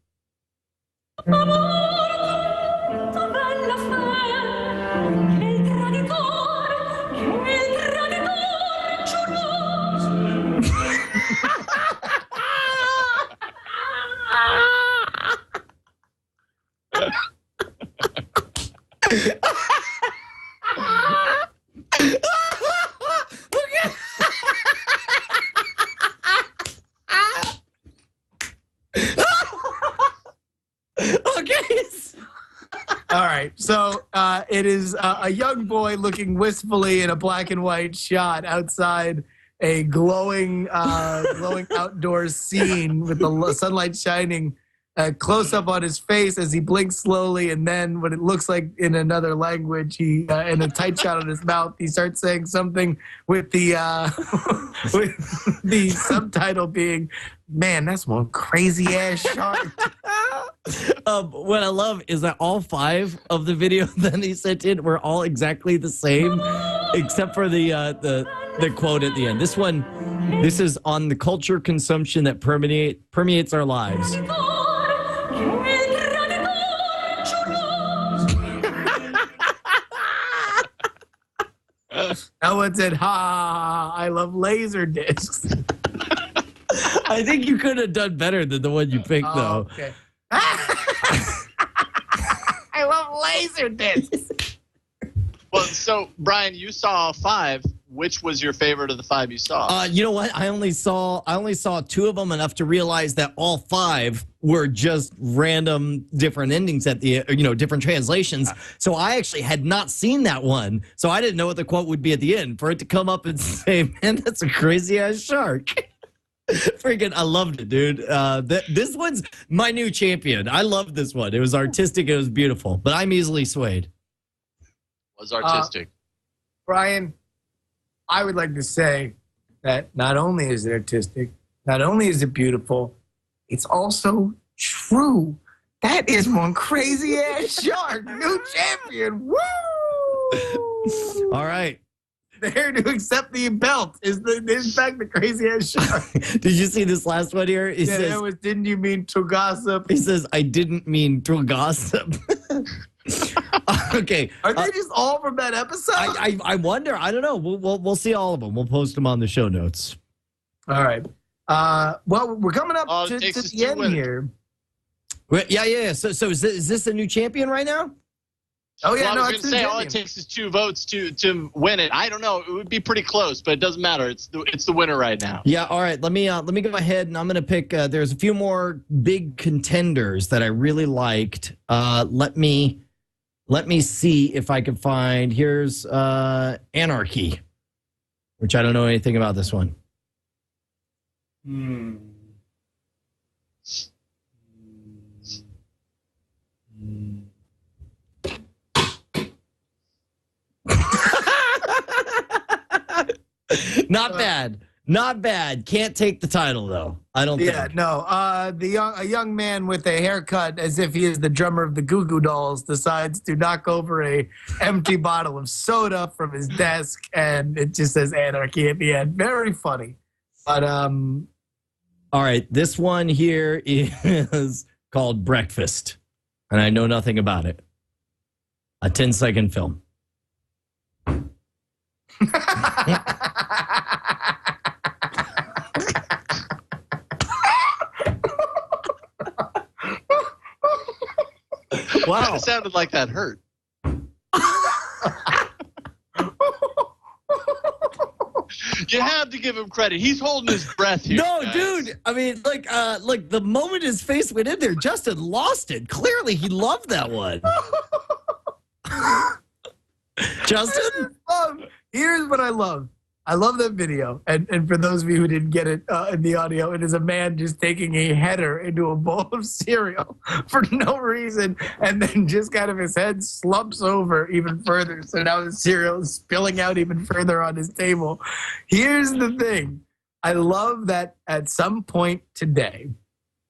All right, so it is a young boy looking wistfully in a black and white shot outside a glowing outdoor scene with the sunlight shining close up on his face as he blinks slowly, and then what it looks like in another language, he in a tight shot on his mouth, he starts saying something with the with the subtitle being, "Man, that's one crazy ass shark." What I love is that all 5 of the videos that he sent in were all exactly the same, except for the quote at the end. This is on the culture consumption that permeates our lives. That one said, "Ha! I love laser discs." I think you could have done better than the one you picked, though. Okay. I love laser discs. Well, so Brian, you saw 5. Which was your favorite of the 5 you saw? You know what? I only saw 2 of them, enough to realize that all 5 were just random different endings at the different translations. So I actually had not seen that one, so I didn't know what the quote would be at the end. For it to come up and say, "Man, that's a crazy ass shark." Freaking, I loved it, dude. This one's my new champion. I loved this one. It was artistic. It was beautiful, but I'm easily swayed. Was artistic. Brian, I would like to say that not only is it artistic, not only is it beautiful, it's also true. That is one crazy ass shark. New champion. Woo! All right. There to accept the belt is in fact the crazy ass shark. Did you see this last one here? He says, that was, "Didn't you mean to gossip?" He says, "I didn't mean to gossip." Okay. Are they just all from that episode? I wonder. I don't know. We'll see all of them. We'll post them on the show notes. All right. Well, we're coming up to the end here. Yeah. So is this a new champion right now? Oh yeah, well, I was going to say all it takes is 2 votes to win it. I don't know. It would be pretty close, but it doesn't matter. It's the winner right now. Yeah. All right. Let me go ahead and I'm going to pick. There's a few more big contenders that I really liked. Let me see if I can find. Here's Anarchy, which I don't know anything about this one. Not bad. Can't take the title though. I don't think. Yeah, no. A young man with a haircut as if he is the drummer of the Goo Goo Dolls decides to knock over a empty bottle of soda from his desk, and it just says "Anarchy" at the end. Very funny. But all right, this one here is called Breakfast, and I know nothing about it. A 10-second film. Wow. It sounded like that hurt. You have to give him credit. He's holding his breath here. No, guys. dude. I mean, like the moment his face went in there, Justin lost it. Clearly, he loved that one. Justin? Here's what I love. I love that video. And for those of you who didn't get it in the audio, it is a man just taking a header into a bowl of cereal for no reason. And then just kind of his head slumps over even further. So now the cereal is spilling out even further on his table. Here's the thing. I love that at some point today,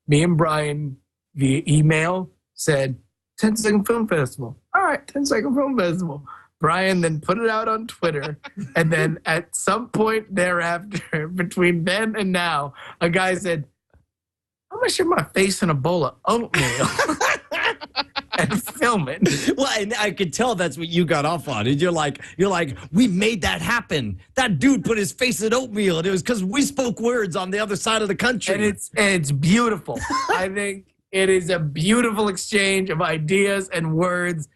me and Brian via email said, 10-second film festival. All right, 10-second film festival. Brian then put it out on Twitter, and then at some point thereafter, between then and now, a guy said, I'm going to shove my face in a bowl of oatmeal and film it. Well, and I could tell that's what you got off on. And you're like, we made that happen. That dude put his face in oatmeal, and it was because we spoke words on the other side of the country. And it's beautiful. I think it is a beautiful exchange of ideas and words.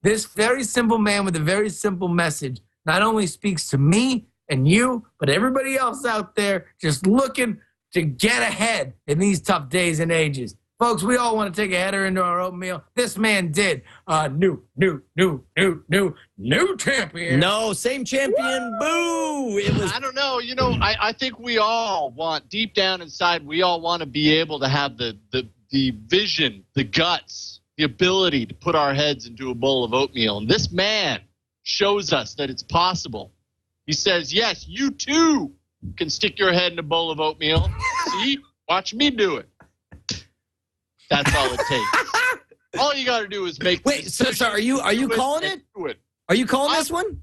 This very simple man with a very simple message not only speaks to me and you, but everybody else out there just looking to get ahead in these tough days and ages. Folks, we all want to take a header into our oatmeal. This man did. New champion. No, same champion. Woo! Boo! It was. I don't know. I think we all want, deep down inside, we all want to be able to have the vision, the guts, the ability to put our heads into a bowl of oatmeal. And this man shows us that it's possible. He says, yes, you too can stick your head in a bowl of oatmeal. See? Watch me do it. That's all it takes. All you got to do is make. Wait, so are you calling it? Are you calling this one?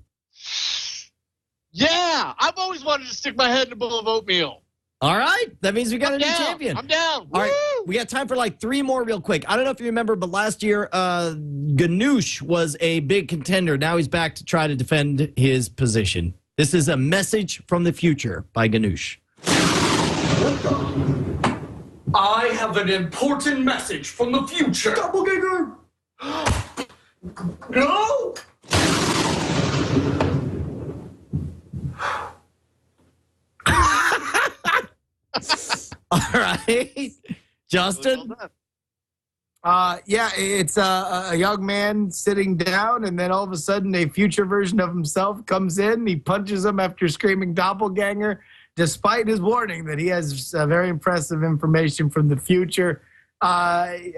Yeah, I've always wanted to stick my head in a bowl of oatmeal. All right, that means we got a new champion. I'm down. All right, we got time for like 3 more real quick. I don't know if you remember, but last year, Ganoush was a big contender. Now he's back to try to defend his position. This is a message from the future by Ganoush. I have an important message from the future. Doppelganger! No! All right. Justin? Yeah, it's a young man sitting down, and then all of a sudden a future version of himself comes in. He punches him after screaming doppelganger, despite his warning that he has very impressive information from the future. I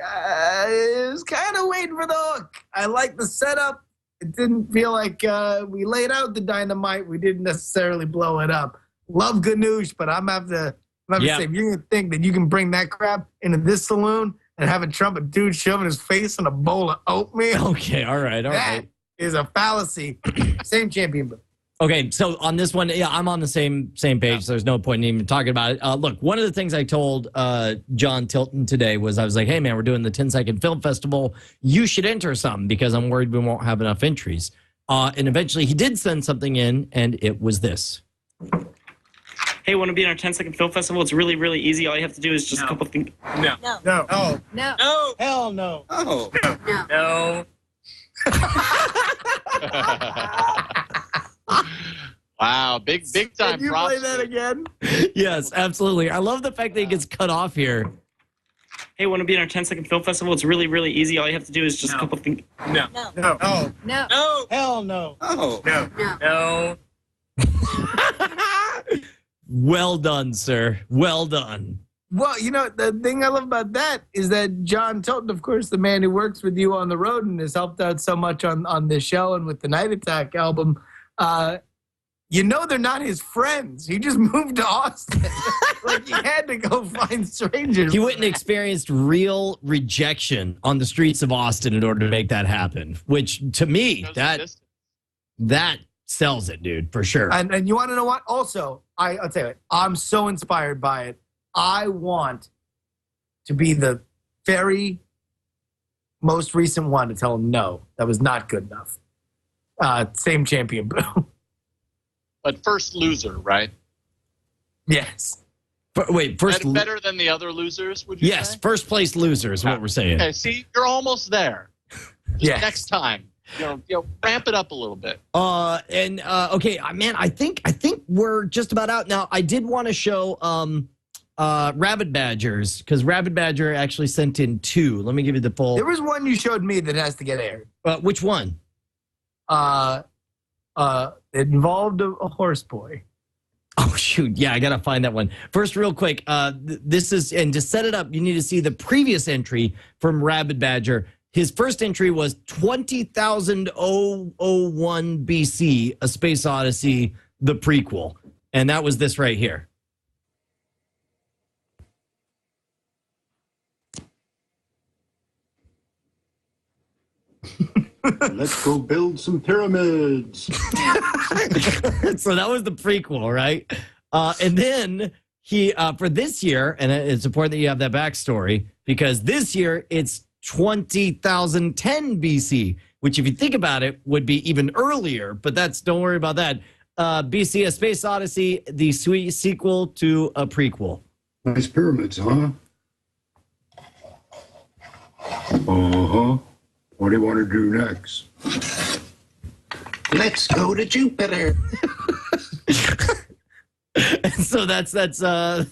was kind of waiting for the hook. I like the setup. It didn't feel like we laid out the dynamite. We didn't necessarily blow it up. Love Ganoush, but I'm have to say, if you're going to think that you can bring that crap into this saloon and have a trumpet dude shoving his face in a bowl of oatmeal. Okay, all right. That is a fallacy. Same champion. Okay, so on this one, yeah, I'm on the same page. So there's no point in even talking about it. Look, one of the things I told John Tilton today was I was like, hey, man, we're doing the 10-second film festival. You should enter some because I'm worried we won't have enough entries. And eventually he did send something in, and it was this. Hey, want to be in our 10-second film festival? It's really, really easy. All you have to do is just a couple things. No. No. No. No. No. No. Hell no. Oh. No. No. Wow, big time props. Can you play that again? Yes, absolutely. I love the fact that he gets cut off here. Hey, want to be in our 10-second film festival? It's really, really easy. All you have to do is just a couple things. No. No. No. No. No. No. Hell no. Oh. No. No. No. Well done, sir. Well done. Well, the thing I love about that is that John Tilton, of course, the man who works with you on the road and has helped out so much on this show and with the Night Attack album, they're not his friends. He just moved to Austin. Like, he had to go find strangers. He went and experienced real rejection on the streets of Austin in order to make that happen, which to me, that sells it, dude, for sure. And you want to know what? Also, I'll tell you what, I'm so inspired by it. I want to be the very most recent one to tell him, no, that was not good enough. Same champion, Boo. But first loser, right? Yes. Better than the other losers, would you say? Yes, first place loser is what we're saying. Okay, see, you're almost there. Just next time. ramp it up a little bit. Okay, man, I think we're just about out now. I did want to show Rabbit Badgers, because Rabbit Badger actually sent in 2. Let me give you the poll. There was one you showed me that has to get aired. Which one? It involved a horse boy. Oh, shoot. Yeah, I got to find that one. First, real quick, this is, and to set it up, you need to see the previous entry from Rabbit Badger. His first entry was 20,001 BC, A Space Odyssey, the prequel. And that was this right here. Let's go build some pyramids. So that was the prequel, right? And then he, for this year, and it's important that you have that backstory, because this year it's 20,010 BC, which if you think about it would be even earlier, but don't worry about that. BC, A Space Odyssey, the sweet sequel to a prequel. Nice pyramids, huh? Uh-huh. What do you want to do next? Let's go to Jupiter. So that's well,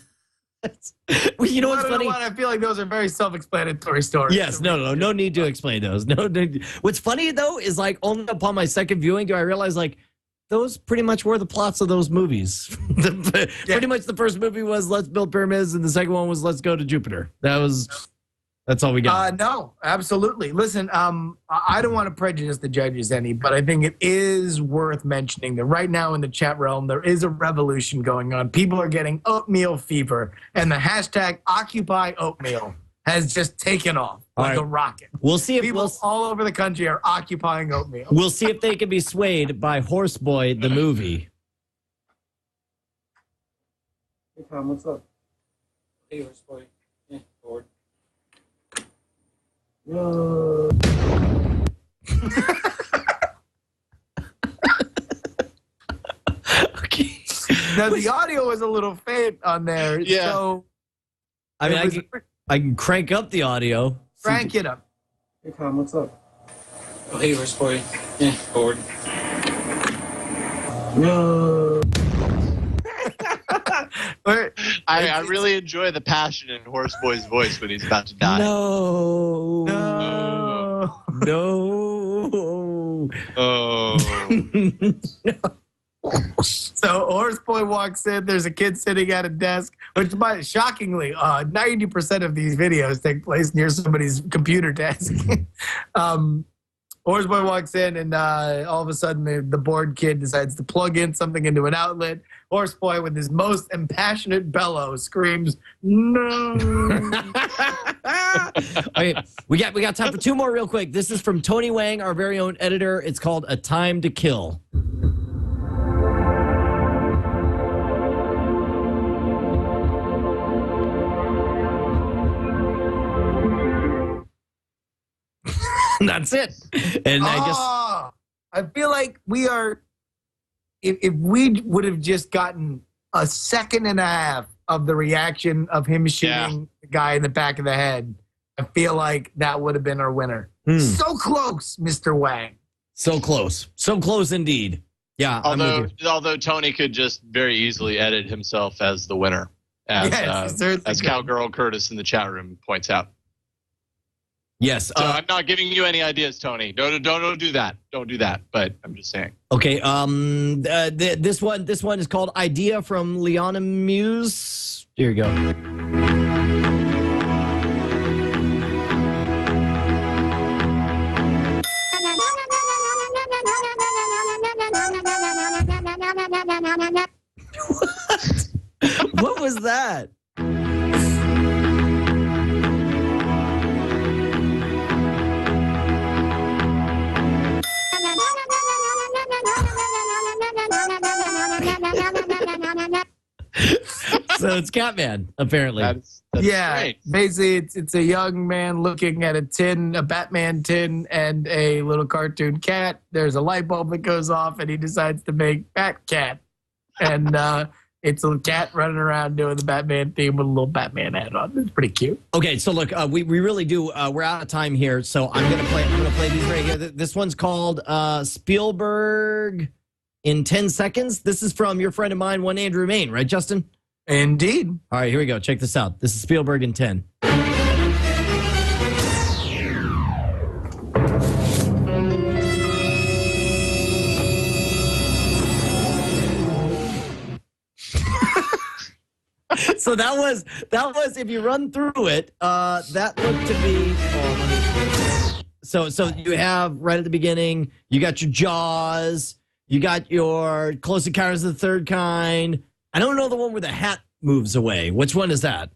you know what's funny? I feel like those are very self-explanatory stories. Yes, no need to explain those. What's funny though is like only upon my second viewing do I realize like those pretty much were the plots of those movies. Pretty much the first movie was let's build pyramids, and the second one was let's go to Jupiter. That's all we got. No, absolutely. Listen, I don't want to prejudice the judges any, but I think it is worth mentioning that right now in the chat realm, there is a revolution going on. People are getting oatmeal fever, and the hashtag Occupy Oatmeal has just taken off like a rocket. We'll see if people all over the country are occupying oatmeal. We'll see if they can be swayed by Horseboy, the movie. Hey, Tom, what's up? Hey, Horseboy. Yeah, bored. Okay. Now the audio is a little faint on there. Yeah. So I mean, I can crank up the audio. Crank it up. Hey, Tom, what's up? Oh, hey, Horseboy. Yeah, bored. I really enjoy the passion in Horseboy's voice when he's about to die. No. Oh. So Horseboy walks in. There's a kid sitting at a desk, which, shockingly, 90% of these videos take place near somebody's computer desk. Horseboy walks in, and all of a sudden, the bored kid decides to plug in something into an outlet. Horseboy, with his most impassionate bellow, screams, "No!" Okay, we got time for 2 more real quick. This is from Tony Wang, our very own editor. It's called A Time to Kill. That's it. And I feel like we are. If we would have just gotten a second and a half of the reaction of him shooting the guy in the back of the head, I feel like that would have been our winner. So close, Mr. Wang. So close indeed. Yeah. Although Tony could just very easily edit himself as the winner, as Cowgirl Curtis in the chat room points out. Yes. So I'm not giving you any ideas, Tony. Don't do that. Don't do that. But I'm just saying. Okay. This one is called Idea from Liana Muse. Here you go. What was that? So it's Catman, apparently. That's great. Basically, it's a young man looking at a Batman tin, and a little cartoon cat. There's a light bulb that goes off, and he decides to make Batcat. And It's a cat running around doing the Batman theme with a little Batman hat on. It's pretty cute. Okay, so look, we really do. We're out of time here, so I'm gonna play these right here. This one's called Spielberg in 10 seconds. This is from your friend of mine, one Andrew Main, right, Justin? Indeed. All right, here we go. Check this out. This is Spielberg in 10. So that was if you run through it, that looked to be. So you have right at the beginning, you got your Jaws, you got your Close Encounters of the Third Kind. I don't know the one where the hat moves away. Which one is that?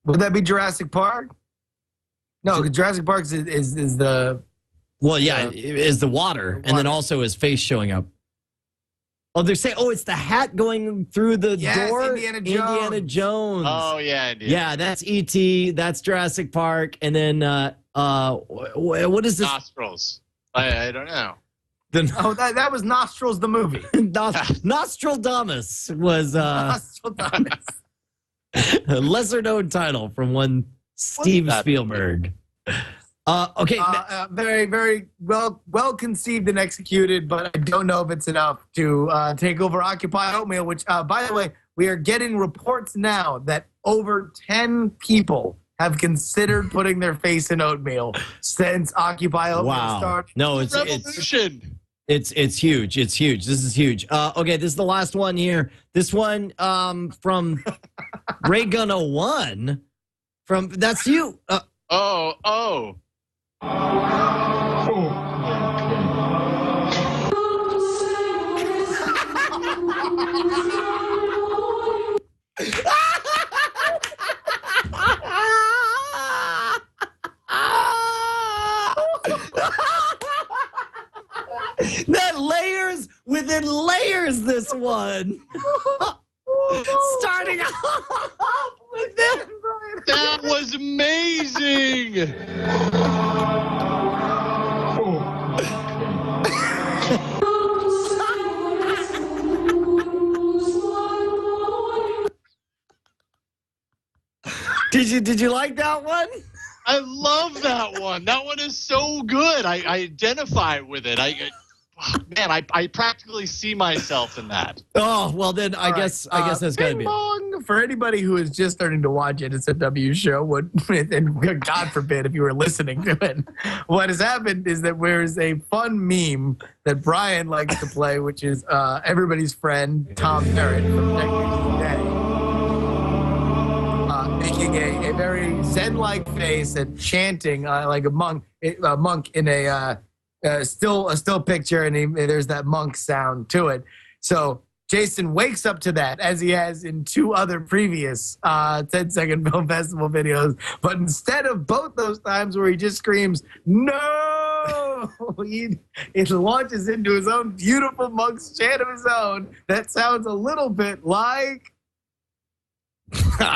Would that be Jurassic Park? No, Jurassic Park is the. Well, yeah, is the water, and then also his face showing up. Oh, they're saying, it's the hat going through the door. Indiana Jones. Oh, yeah, Indiana. Yeah, that's E.T., that's Jurassic Park, and then, what is this? Nostrils. I don't know. That was Nostrils the movie. Nostradamus was Nostradamus. a lesser-known title from one Steve Spielberg. Okay. Very, very well conceived and executed, but I don't know if it's enough to take over Occupy Oatmeal, which, by the way, we are getting reports now that over 10 people have considered putting their face in oatmeal since Occupy Oatmeal started. No, it's revolution. It's huge. It's huge. This is huge. Okay, this is the last one here. This one from Ray Gun 01. That's you. Oh. That layers within layers, this one. Starting off with them. That was amazing. Did you like that one? I love that one. That one is so good. I identify with it. I practically see myself in that. Oh, well then I guess that's gotta be it. For anybody who is just starting to watch NSFW show, and God forbid if you were listening to it, what has happened is that there's a fun meme that Brian likes to play, which is everybody's friend Tom Merritt from Decades Today, making a very Zen-like face and chanting like a monk in a still picture, and there's that monk sound to it. So Jason wakes up to that, as he has in two other previous 10-second film festival videos. But instead of both those times where he just screams, "No!" it launches into his own beautiful monk's chant of his own that sounds a little bit like...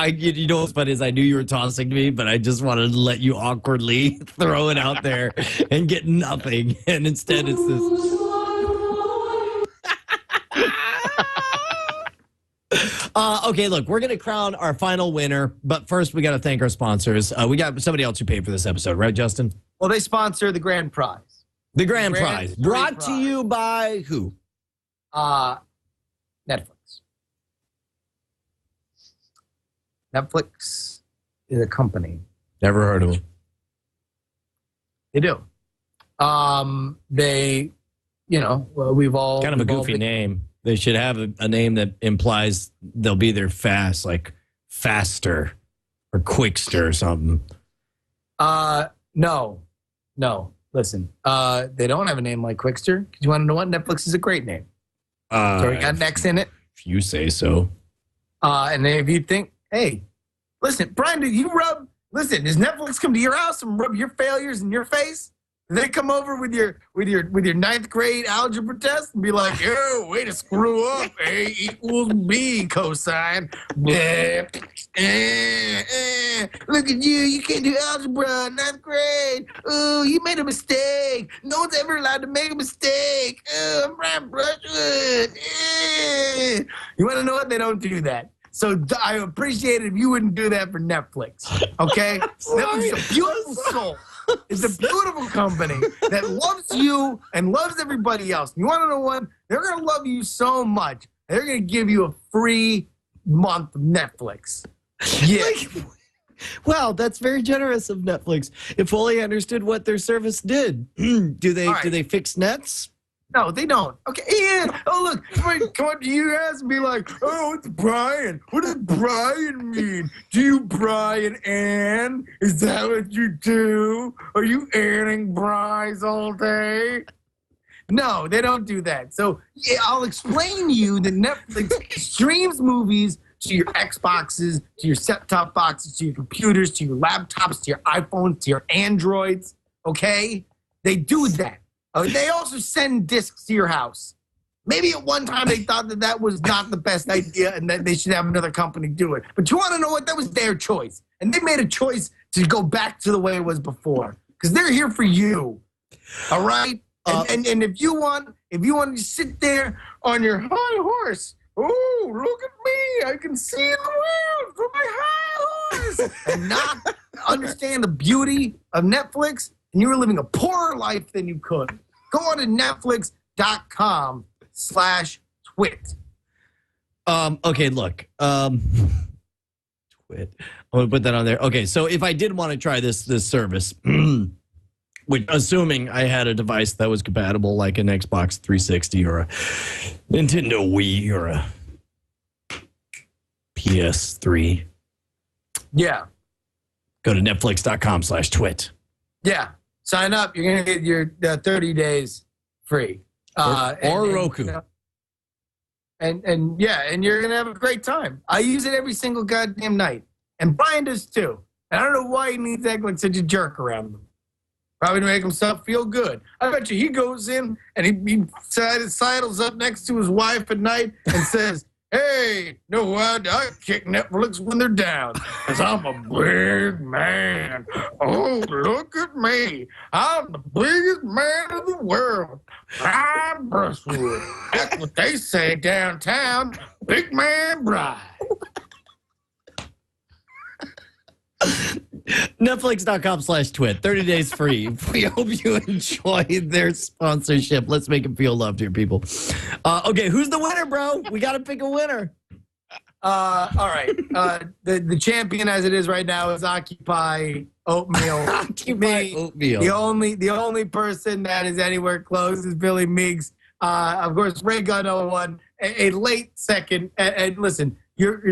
You know what's funny is I knew you were tossing to me, but I just wanted to let you awkwardly throw it out there and get nothing. And instead it's this... Okay, look, we're going to crown our final winner, but first we got to thank our sponsors. We got somebody else who paid for this episode, right, Justin? Well, they sponsor the grand prize. The grand prize. Brought to you by who? Netflix. Netflix is a company. Never heard of them. They do. They, we've all... Kind of a goofy name. They should have a name that implies they'll be there fast, like Faster or Quickster or something. No. Listen, they don't have a name like Quickster. Because you want to know what? Netflix is a great name. So we got Next in it. If you say so. And then if you think, hey, listen, Brian, does Netflix come to your house and rub your failures in your face? They come over with your ninth grade algebra test and be like, "Yo, way to screw up! A equals B cosine." Look at you! You can't do algebra, ninth grade. Oh, you made a mistake. No one's ever allowed to make a mistake. Oh, I'm Brian Brushwood. You want to know what? They don't do that. So I appreciate it if you wouldn't do that for Netflix. Okay, Netflix is a beautiful soul. It's a beautiful company that loves you and loves everybody else. You want to know what? They're going to love you so much. They're going to give you a free month of Netflix. Yeah. Wow, that's very generous of Netflix. If only I understood what their service did. Do they fix nets? No, they don't. Okay, Ian. Oh, look. Somebody come up to you guys and be like, "Oh, it's Brian. What does Brian mean? Do you Brian Ann? Is that what you do? Are you Anning Bryce all day?" No, they don't do that. So yeah, I'll explain to you that Netflix streams movies to your Xboxes, to your set-top boxes, to your computers, to your laptops, to your iPhones, to your Androids. Okay? They do that. They also send discs to your house. Maybe at one time they thought that was not the best idea and that they should have another company do it. But you want to know what? That was their choice. And they made a choice to go back to the way it was before. Because they're here for you. All right? And if you want to sit there on your high horse, oh, look at me. I can see the world from my high horse. And not understand the beauty of Netflix, and you were living a poorer life than you could. Go on to Netflix.com/twit. Okay, look. Twit. I'm going to put that on there. Okay, so if I did want to try this service, which assuming I had a device that was compatible like an Xbox 360 or a Nintendo Wii or a PS3. Yeah. Go to Netflix.com/twit. Yeah. Sign up. You're going to get your 30 days free. Or Roku. And you're going to have a great time. I use it every single goddamn night. And Brian does too. And I don't know why he needs to act like such a jerk around them. Probably to make himself feel good. I bet you he goes in and he sidles up next to his wife at night and says, "Hey, no, I kick Netflix when they're down because I'm a big man. Oh, look at me. I'm the biggest man in the world. I'm Brushwood. That's what they say downtown. Big man Brian." Netflix.com/twit. 30 days free. We hope you enjoyed their sponsorship. Let's make them feel loved here, people. Okay, who's the winner, bro? We got to pick a winner. All right. The champion as it is right now is Occupy Oatmeal. Oatmeal. The only person that is anywhere close is Billy Meigs. Of course, Ray Gunn 01, a late second. And listen, you're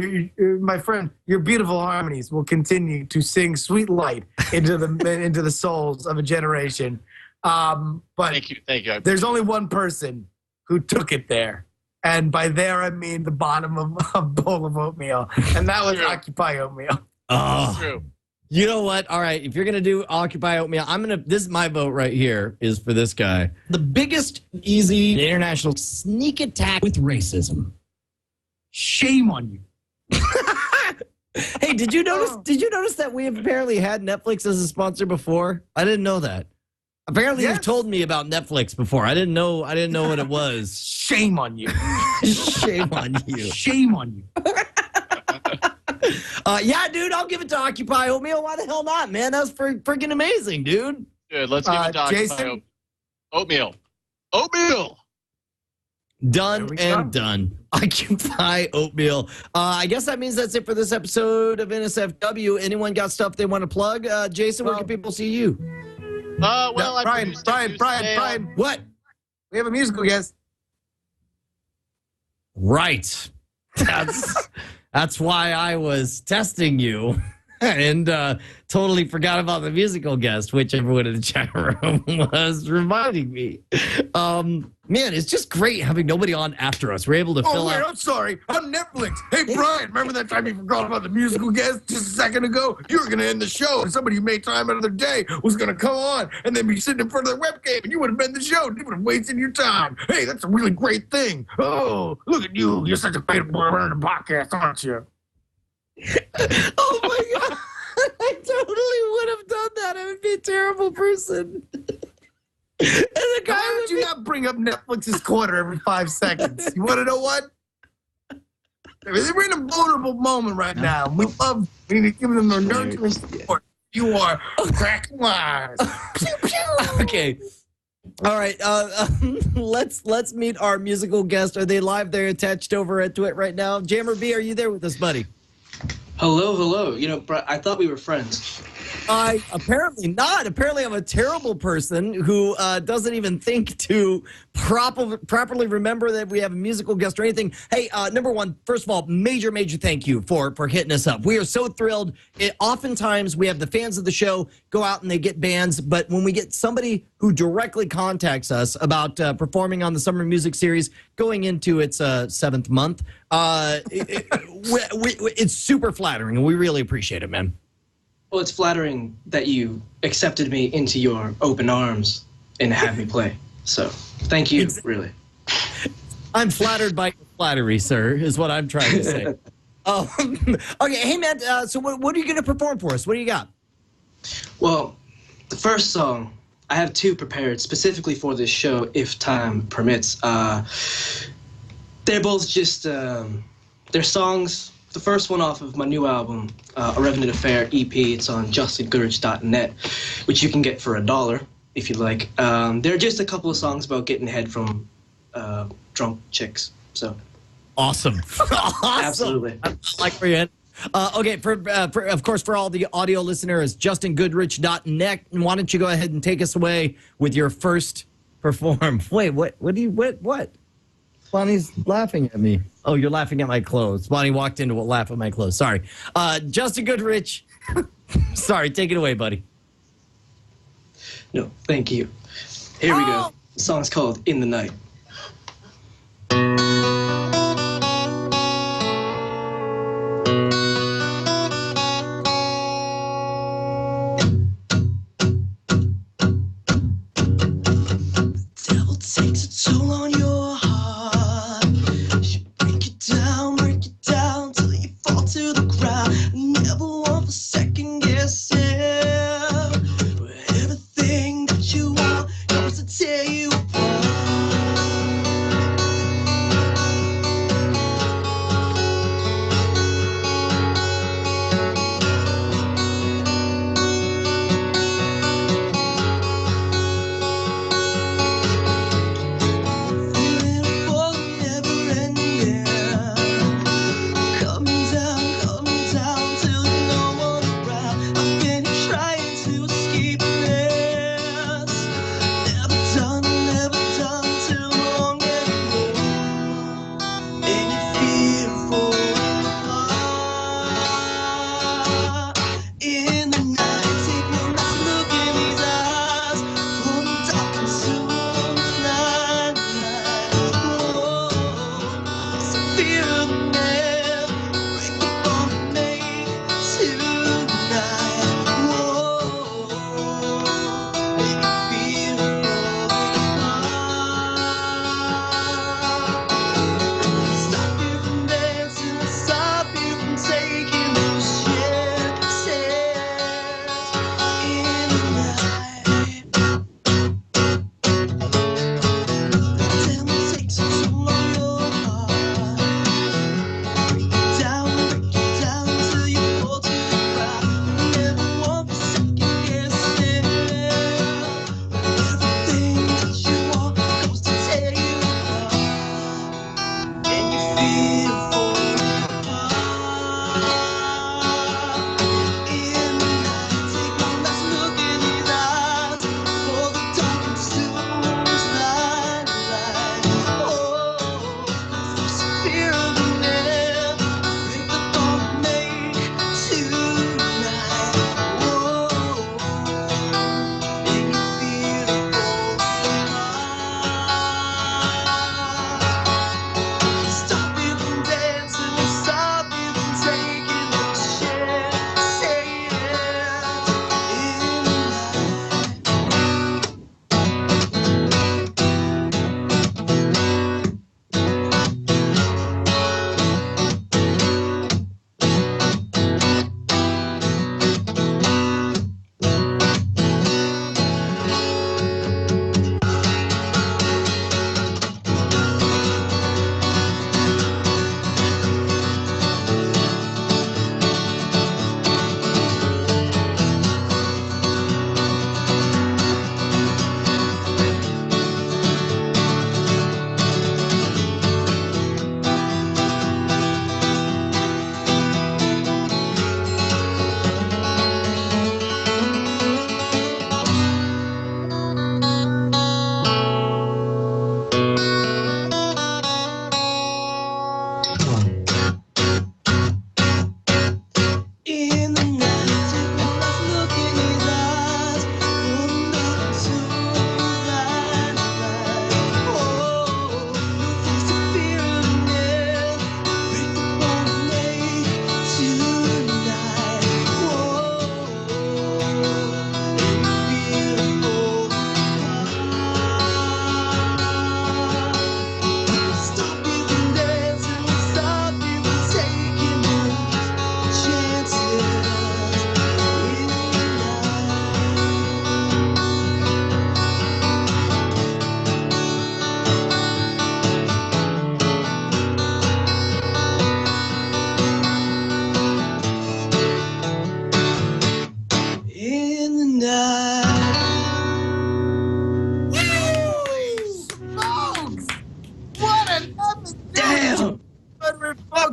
my friend, your beautiful harmonies will continue to sing sweet light into the souls of a generation. But thank you. There's only one person who took it there. And by there, I mean the bottom of a bowl of oatmeal. And that was Occupy Oatmeal. Oh, true. You know what? All right. If you're going to do Occupy Oatmeal, this is my vote right here is for this guy. The biggest, easy international sneak attack with racism. Shame on you. Hey, did you notice that we have apparently had Netflix as a sponsor before? I didn't know that. Apparently, You've told me about Netflix before. I didn't know what it was. Shame on you. Shame on you. Shame on you. Yeah, dude, I'll give it to Occupy Oatmeal. Why the hell not, man? That was freaking amazing, dude. Good. Let's give it to Occupy Oatmeal. Oatmeal. Done and done. Occupy Oatmeal. I guess that means that's it for this episode of NSFW. Anyone got stuff they want to plug? Jason, where can people see you? Brian. What? We have a musical guest. Right. That's why I was testing you. and totally forgot about the musical guest, which everyone in the chat room was reminding me. Man, it's just great having nobody on after us. We're able to fill out. I'm sorry. I'm Netflix. Hey, Brian, remember that time you forgot about the musical guest just a second ago? You were going to end the show, and somebody who made time another day was going to come on and then be sitting in front of their webcam, and you would have been the show. You would have wasted your time. Hey, that's a really great thing. Oh, look at you. You're such a great boy running the podcast, aren't you? Oh, my God. I totally would have done that. I would be a terrible person. And the guy Why would you not bring up Netflix's corner every 5 seconds? You want to know what? We're in a vulnerable moment right now. We need to give them their nurturing support. You are cracking wise. Pew, pew. Okay. All right. Let's meet our musical guest. Are they live? They're attached over to it right now. Jammer B, are you there with us, buddy? Hello. You know, I thought we were friends. Apparently not. Apparently I'm a terrible person who doesn't even think to properly remember that we have a musical guest or anything. Hey, number one, first of all, major thank you for hitting us up. We are so thrilled. Oftentimes we have the fans of the show go out and they get bands, but when we get somebody who directly contacts us about performing on the Summer Music Series going into its 7th month, it's super flattering, and we really appreciate it, man. Well, it's flattering that you accepted me into your open arms and had me play. So, thank you, really. I'm flattered by your flattery, sir, is what I'm trying to say. Okay, hey, man, so what are you going to perform for us? What do you got? Well, the first song, I have 2 prepared specifically for this show, if time permits. They're both just, they're songs. The first one off of my new album, A Revenant Affair EP. It's on justingoodrich.net, which you can get for $1 if you like. There are just a couple of songs about getting head from drunk chicks. So awesome. Absolutely. I like for you. Okay, for of course, for all the audio listeners, justingoodrich.net. Why don't you go ahead and take us away with your first perform? Wait, what? Bonnie's laughing at me. Oh, you're laughing at my clothes. Bonnie walked in to laugh at my clothes. Sorry. Justin Goodrich. Sorry, take it away, buddy. No, thank you. Here we go. The song's called In the Night. Devil takes a toll on your heart. Break it down till you fall to the ground. Never want for second guessing. Everything that you want comes to tear you apart.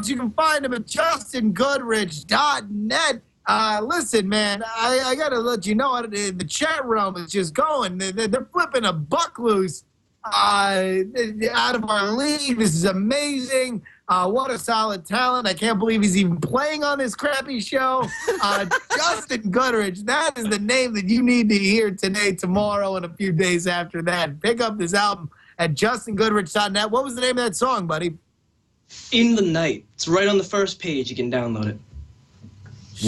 folks, you can find him at justingoodrich.net. Listen, man, I got to let you know, the chat room is just going. They're flipping a buck loose out of our league. This is amazing. What a solid talent. I can't believe he's even playing on this crappy show. Justin Goodrich, that is the name that you need to hear today, tomorrow, and a few days after that. Pick up this album at justingoodrich.net. What was the name of that song, buddy? In the Night. It's right on the first page. You can download it.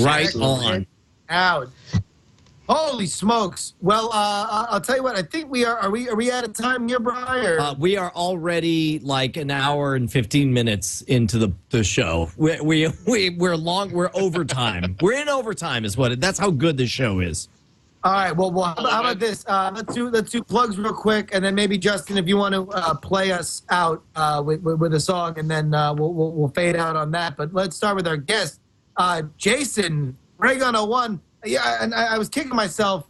Right on. Out. Holy smokes. Well, I'll tell you what. I think we are we out of time here, Brian? We are already like an hour and 15 minutes into the show. We're overtime. We're in overtime that's how good this show is. All right. Well, how about this? Let's do plugs real quick, and then maybe Justin, if you want to play us out with a song, and then we'll fade out on that. But let's start with our guest, Jason Raygun 01. Yeah, and I was kicking myself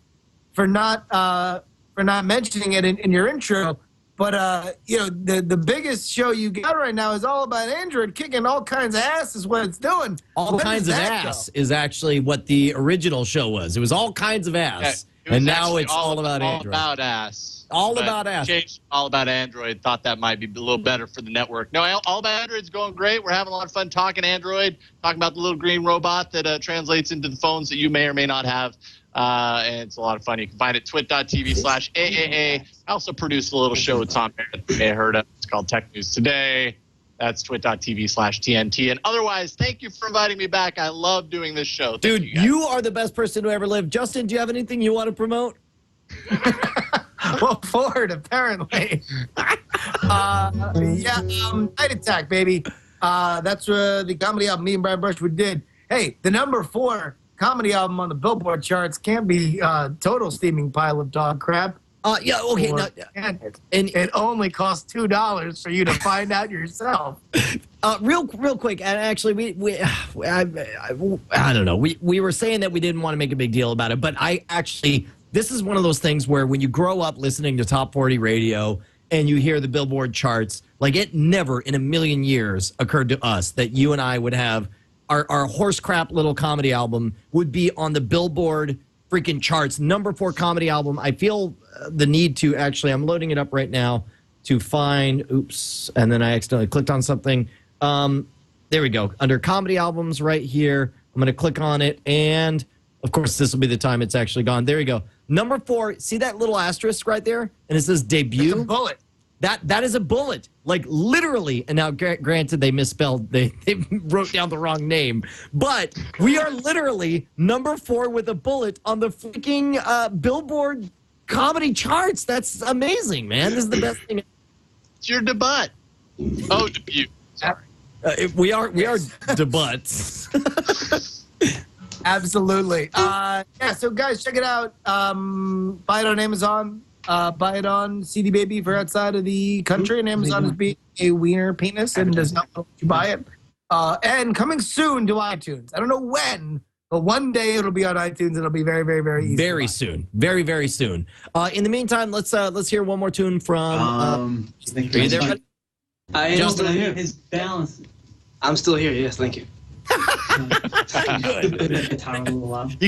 for not mentioning it in your intro, but the biggest show you got right now is all about Android kicking all kinds of ass is what it's doing. All kinds of ass is actually what the original show was. It was all kinds of ass, and now it's all about Android. All about ass. All about ass. All about Android. Thought that might be a little better for the network. No, all about Android's going great. We're having a lot of fun talking Android, talking about the little green robot that translates into the phones that you may or may not have. And it's a lot of fun. You can find it twit.tv/AAA. I also produce a little show with Tom Barrett that you may have heard of. It's called Tech News Today. That's twit.tv/TNT. And otherwise, thank you for inviting me back. I love doing this show. Dude, you are the best person to ever live. Justin, do you have anything you want to promote? Well, Ford, apparently. Night Attack, baby. That's the comedy album me and Brian Brushwood did. Hey, the number 4 comedy album on the Billboard charts can't be total steaming pile of dog crap. Okay. It only costs $2 for you to find out yourself. Real quick, and actually, I don't know. We were saying that we didn't want to make a big deal about it, but this is one of those things where when you grow up listening to Top 40 radio and you hear the Billboard charts, like it never in a million years occurred to us that you and I would have our horse crap little comedy album would be on the Billboard freaking charts. Number 4 comedy album. I feel the need to I'm loading it up right now to find, and then I accidentally clicked on something. There we go. Under comedy albums right here, I'm going to click on it, and of course, this will be the time it's actually gone. There we go. Number 4, see that little asterisk right there? And it says debut. It's a bullet. That is a bullet. Like literally. And now, granted, they misspelled. They wrote down the wrong name. But we are literally number 4 with a bullet on the freaking Billboard comedy charts. That's amazing, man. This is the best thing. It's your debut. Oh, debut. Sorry. We are debuts. Absolutely. So guys, check it out. Buy it on Amazon. Buy it on CD Baby for outside of the country. And Amazon is being a wiener penis and does not let you buy it. And coming soon to iTunes. I don't know when, but one day it'll be on iTunes. It'll be very, very, very easy. Very soon. Very, very soon. In the meantime, let's hear one more tune from. Are you there, buddy? I am Justin, still here. His balance. I'm still here. Yes, thank you. You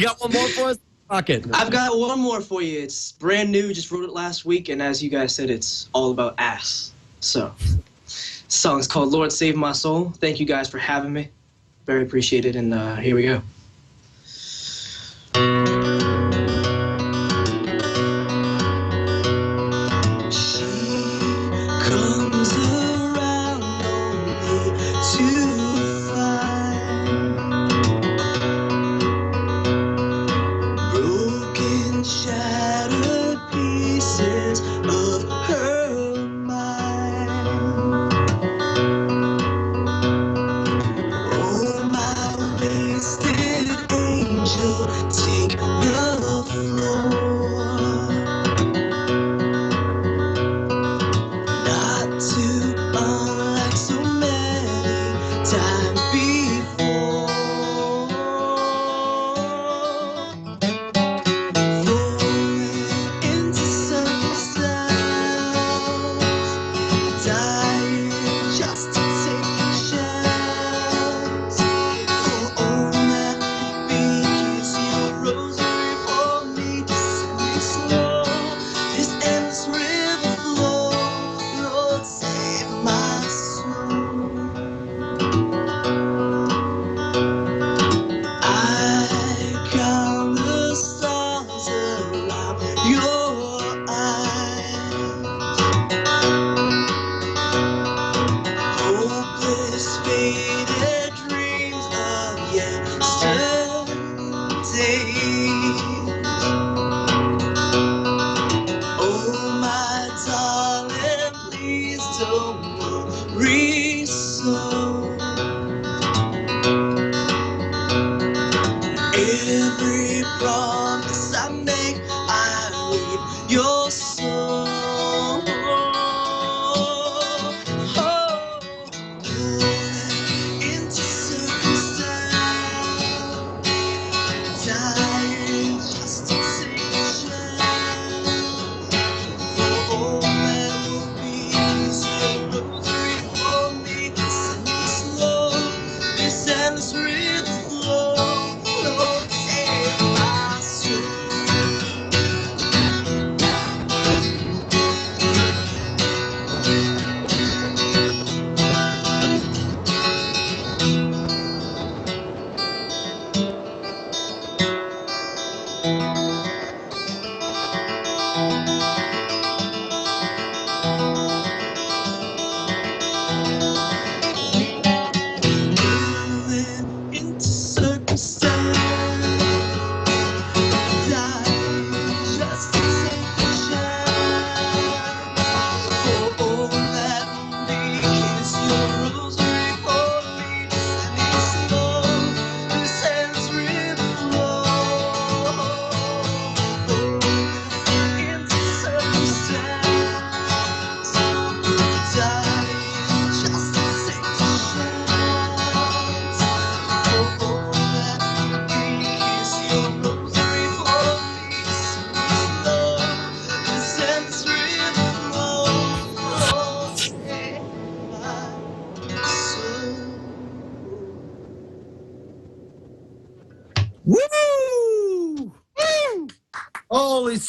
got one more for us? Pocket. I've got one more for you. It's brand new. Just wrote it last week, and as you guys said, it's all about ass. So, song's called "Lord Save My Soul." Thank you guys for having me. Very appreciated, and here we go.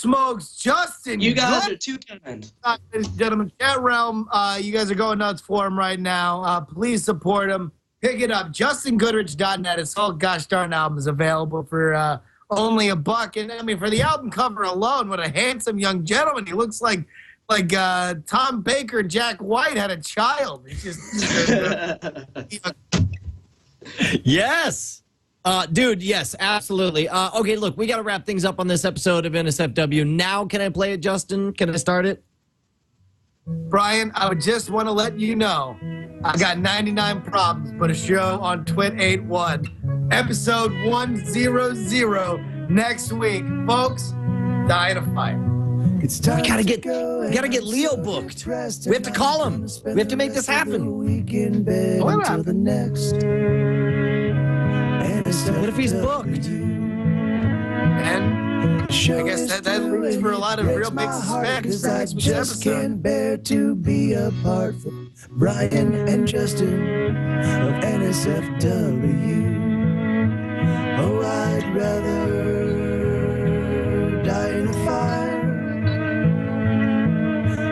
smokes, Justin. You guys are too kind. Ladies and gentlemen, chat realm, you guys are going nuts for him right now. Please support him. Pick it up. JustinGoodrich.net. His whole gosh darn album is available for only $1. And I mean, for the album cover alone, what a handsome young gentleman. He looks like Tom Baker and Jack White had a child. It's just Yes. Dude, yes, absolutely. Okay, look, we got to wrap things up on this episode of NSFW. Now, can I play it, Justin? Can I start it? Brian, I would just want to let you know I got 99 problems, but a show on Twit 81. Episode 100 next week. Folks, die in a fire. We gotta get Leo booked. We have to call him. We have to make this happen. What if he's booked? And I guess that leads for a lot of real big suspense. I just can't bear to be apart from Brian and Justin of NSFW. Oh, I'd rather die in a fire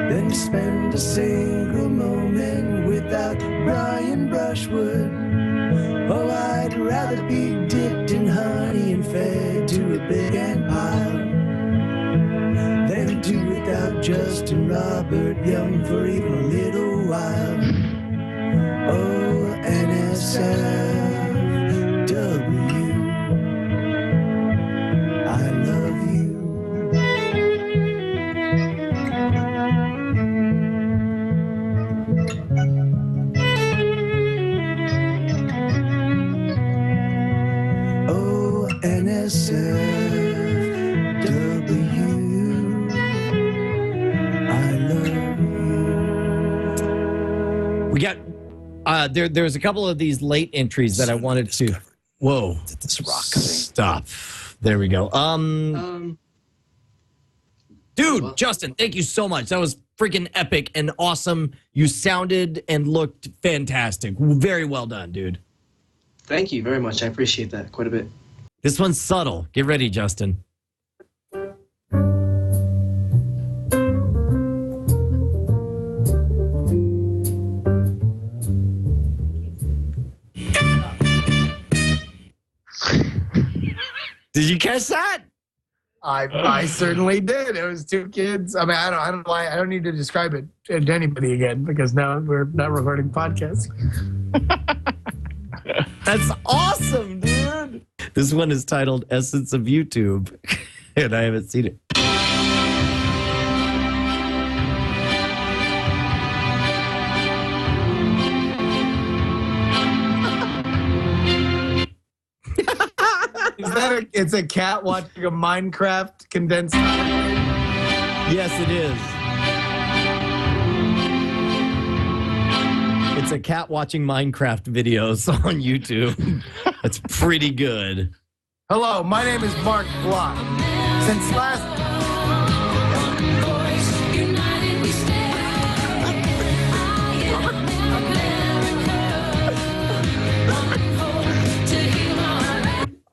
than spend a single moment without Brian Brushwood. Oh, I'd rather be dipped in honey and fed to a big empire than to without Justin Robert Young for even a little while. Oh, NSFW, I love you. NSFW, I love you. We got there's a couple of these late entries that I wanted to. Whoa! This rock. Stop. There we go. Dude, Justin, thank you so much. That was freaking epic and awesome. You sounded and looked fantastic. Very well done, dude. Thank you very much. I appreciate that quite a bit. This one's subtle. Get ready, Justin. Did you catch that? I certainly did. It was two kids. I mean, I don't know why. I don't need to describe it to anybody again because now we're not recording podcasts. That's awesome, dude. This one is titled Essence of YouTube, and I haven't seen it. It's a cat watching a Minecraft condensed. Yes, it is. It's a cat watching Minecraft videos on YouTube. That's pretty good. Hello, my name is Mark Block. Since last...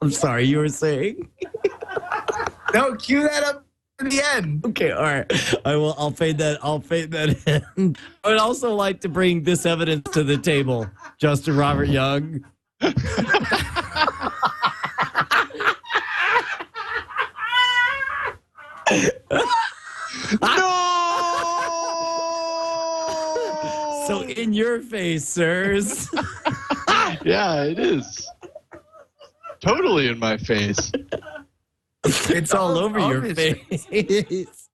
I'm sorry, you were saying? No, cue that up to the end. Okay, all right. I'll fade that in. I would also like to bring this evidence to the table, Justin Robert Young. No! So in your face, sirs. Yeah, it is. Totally in my face. It's all over your face.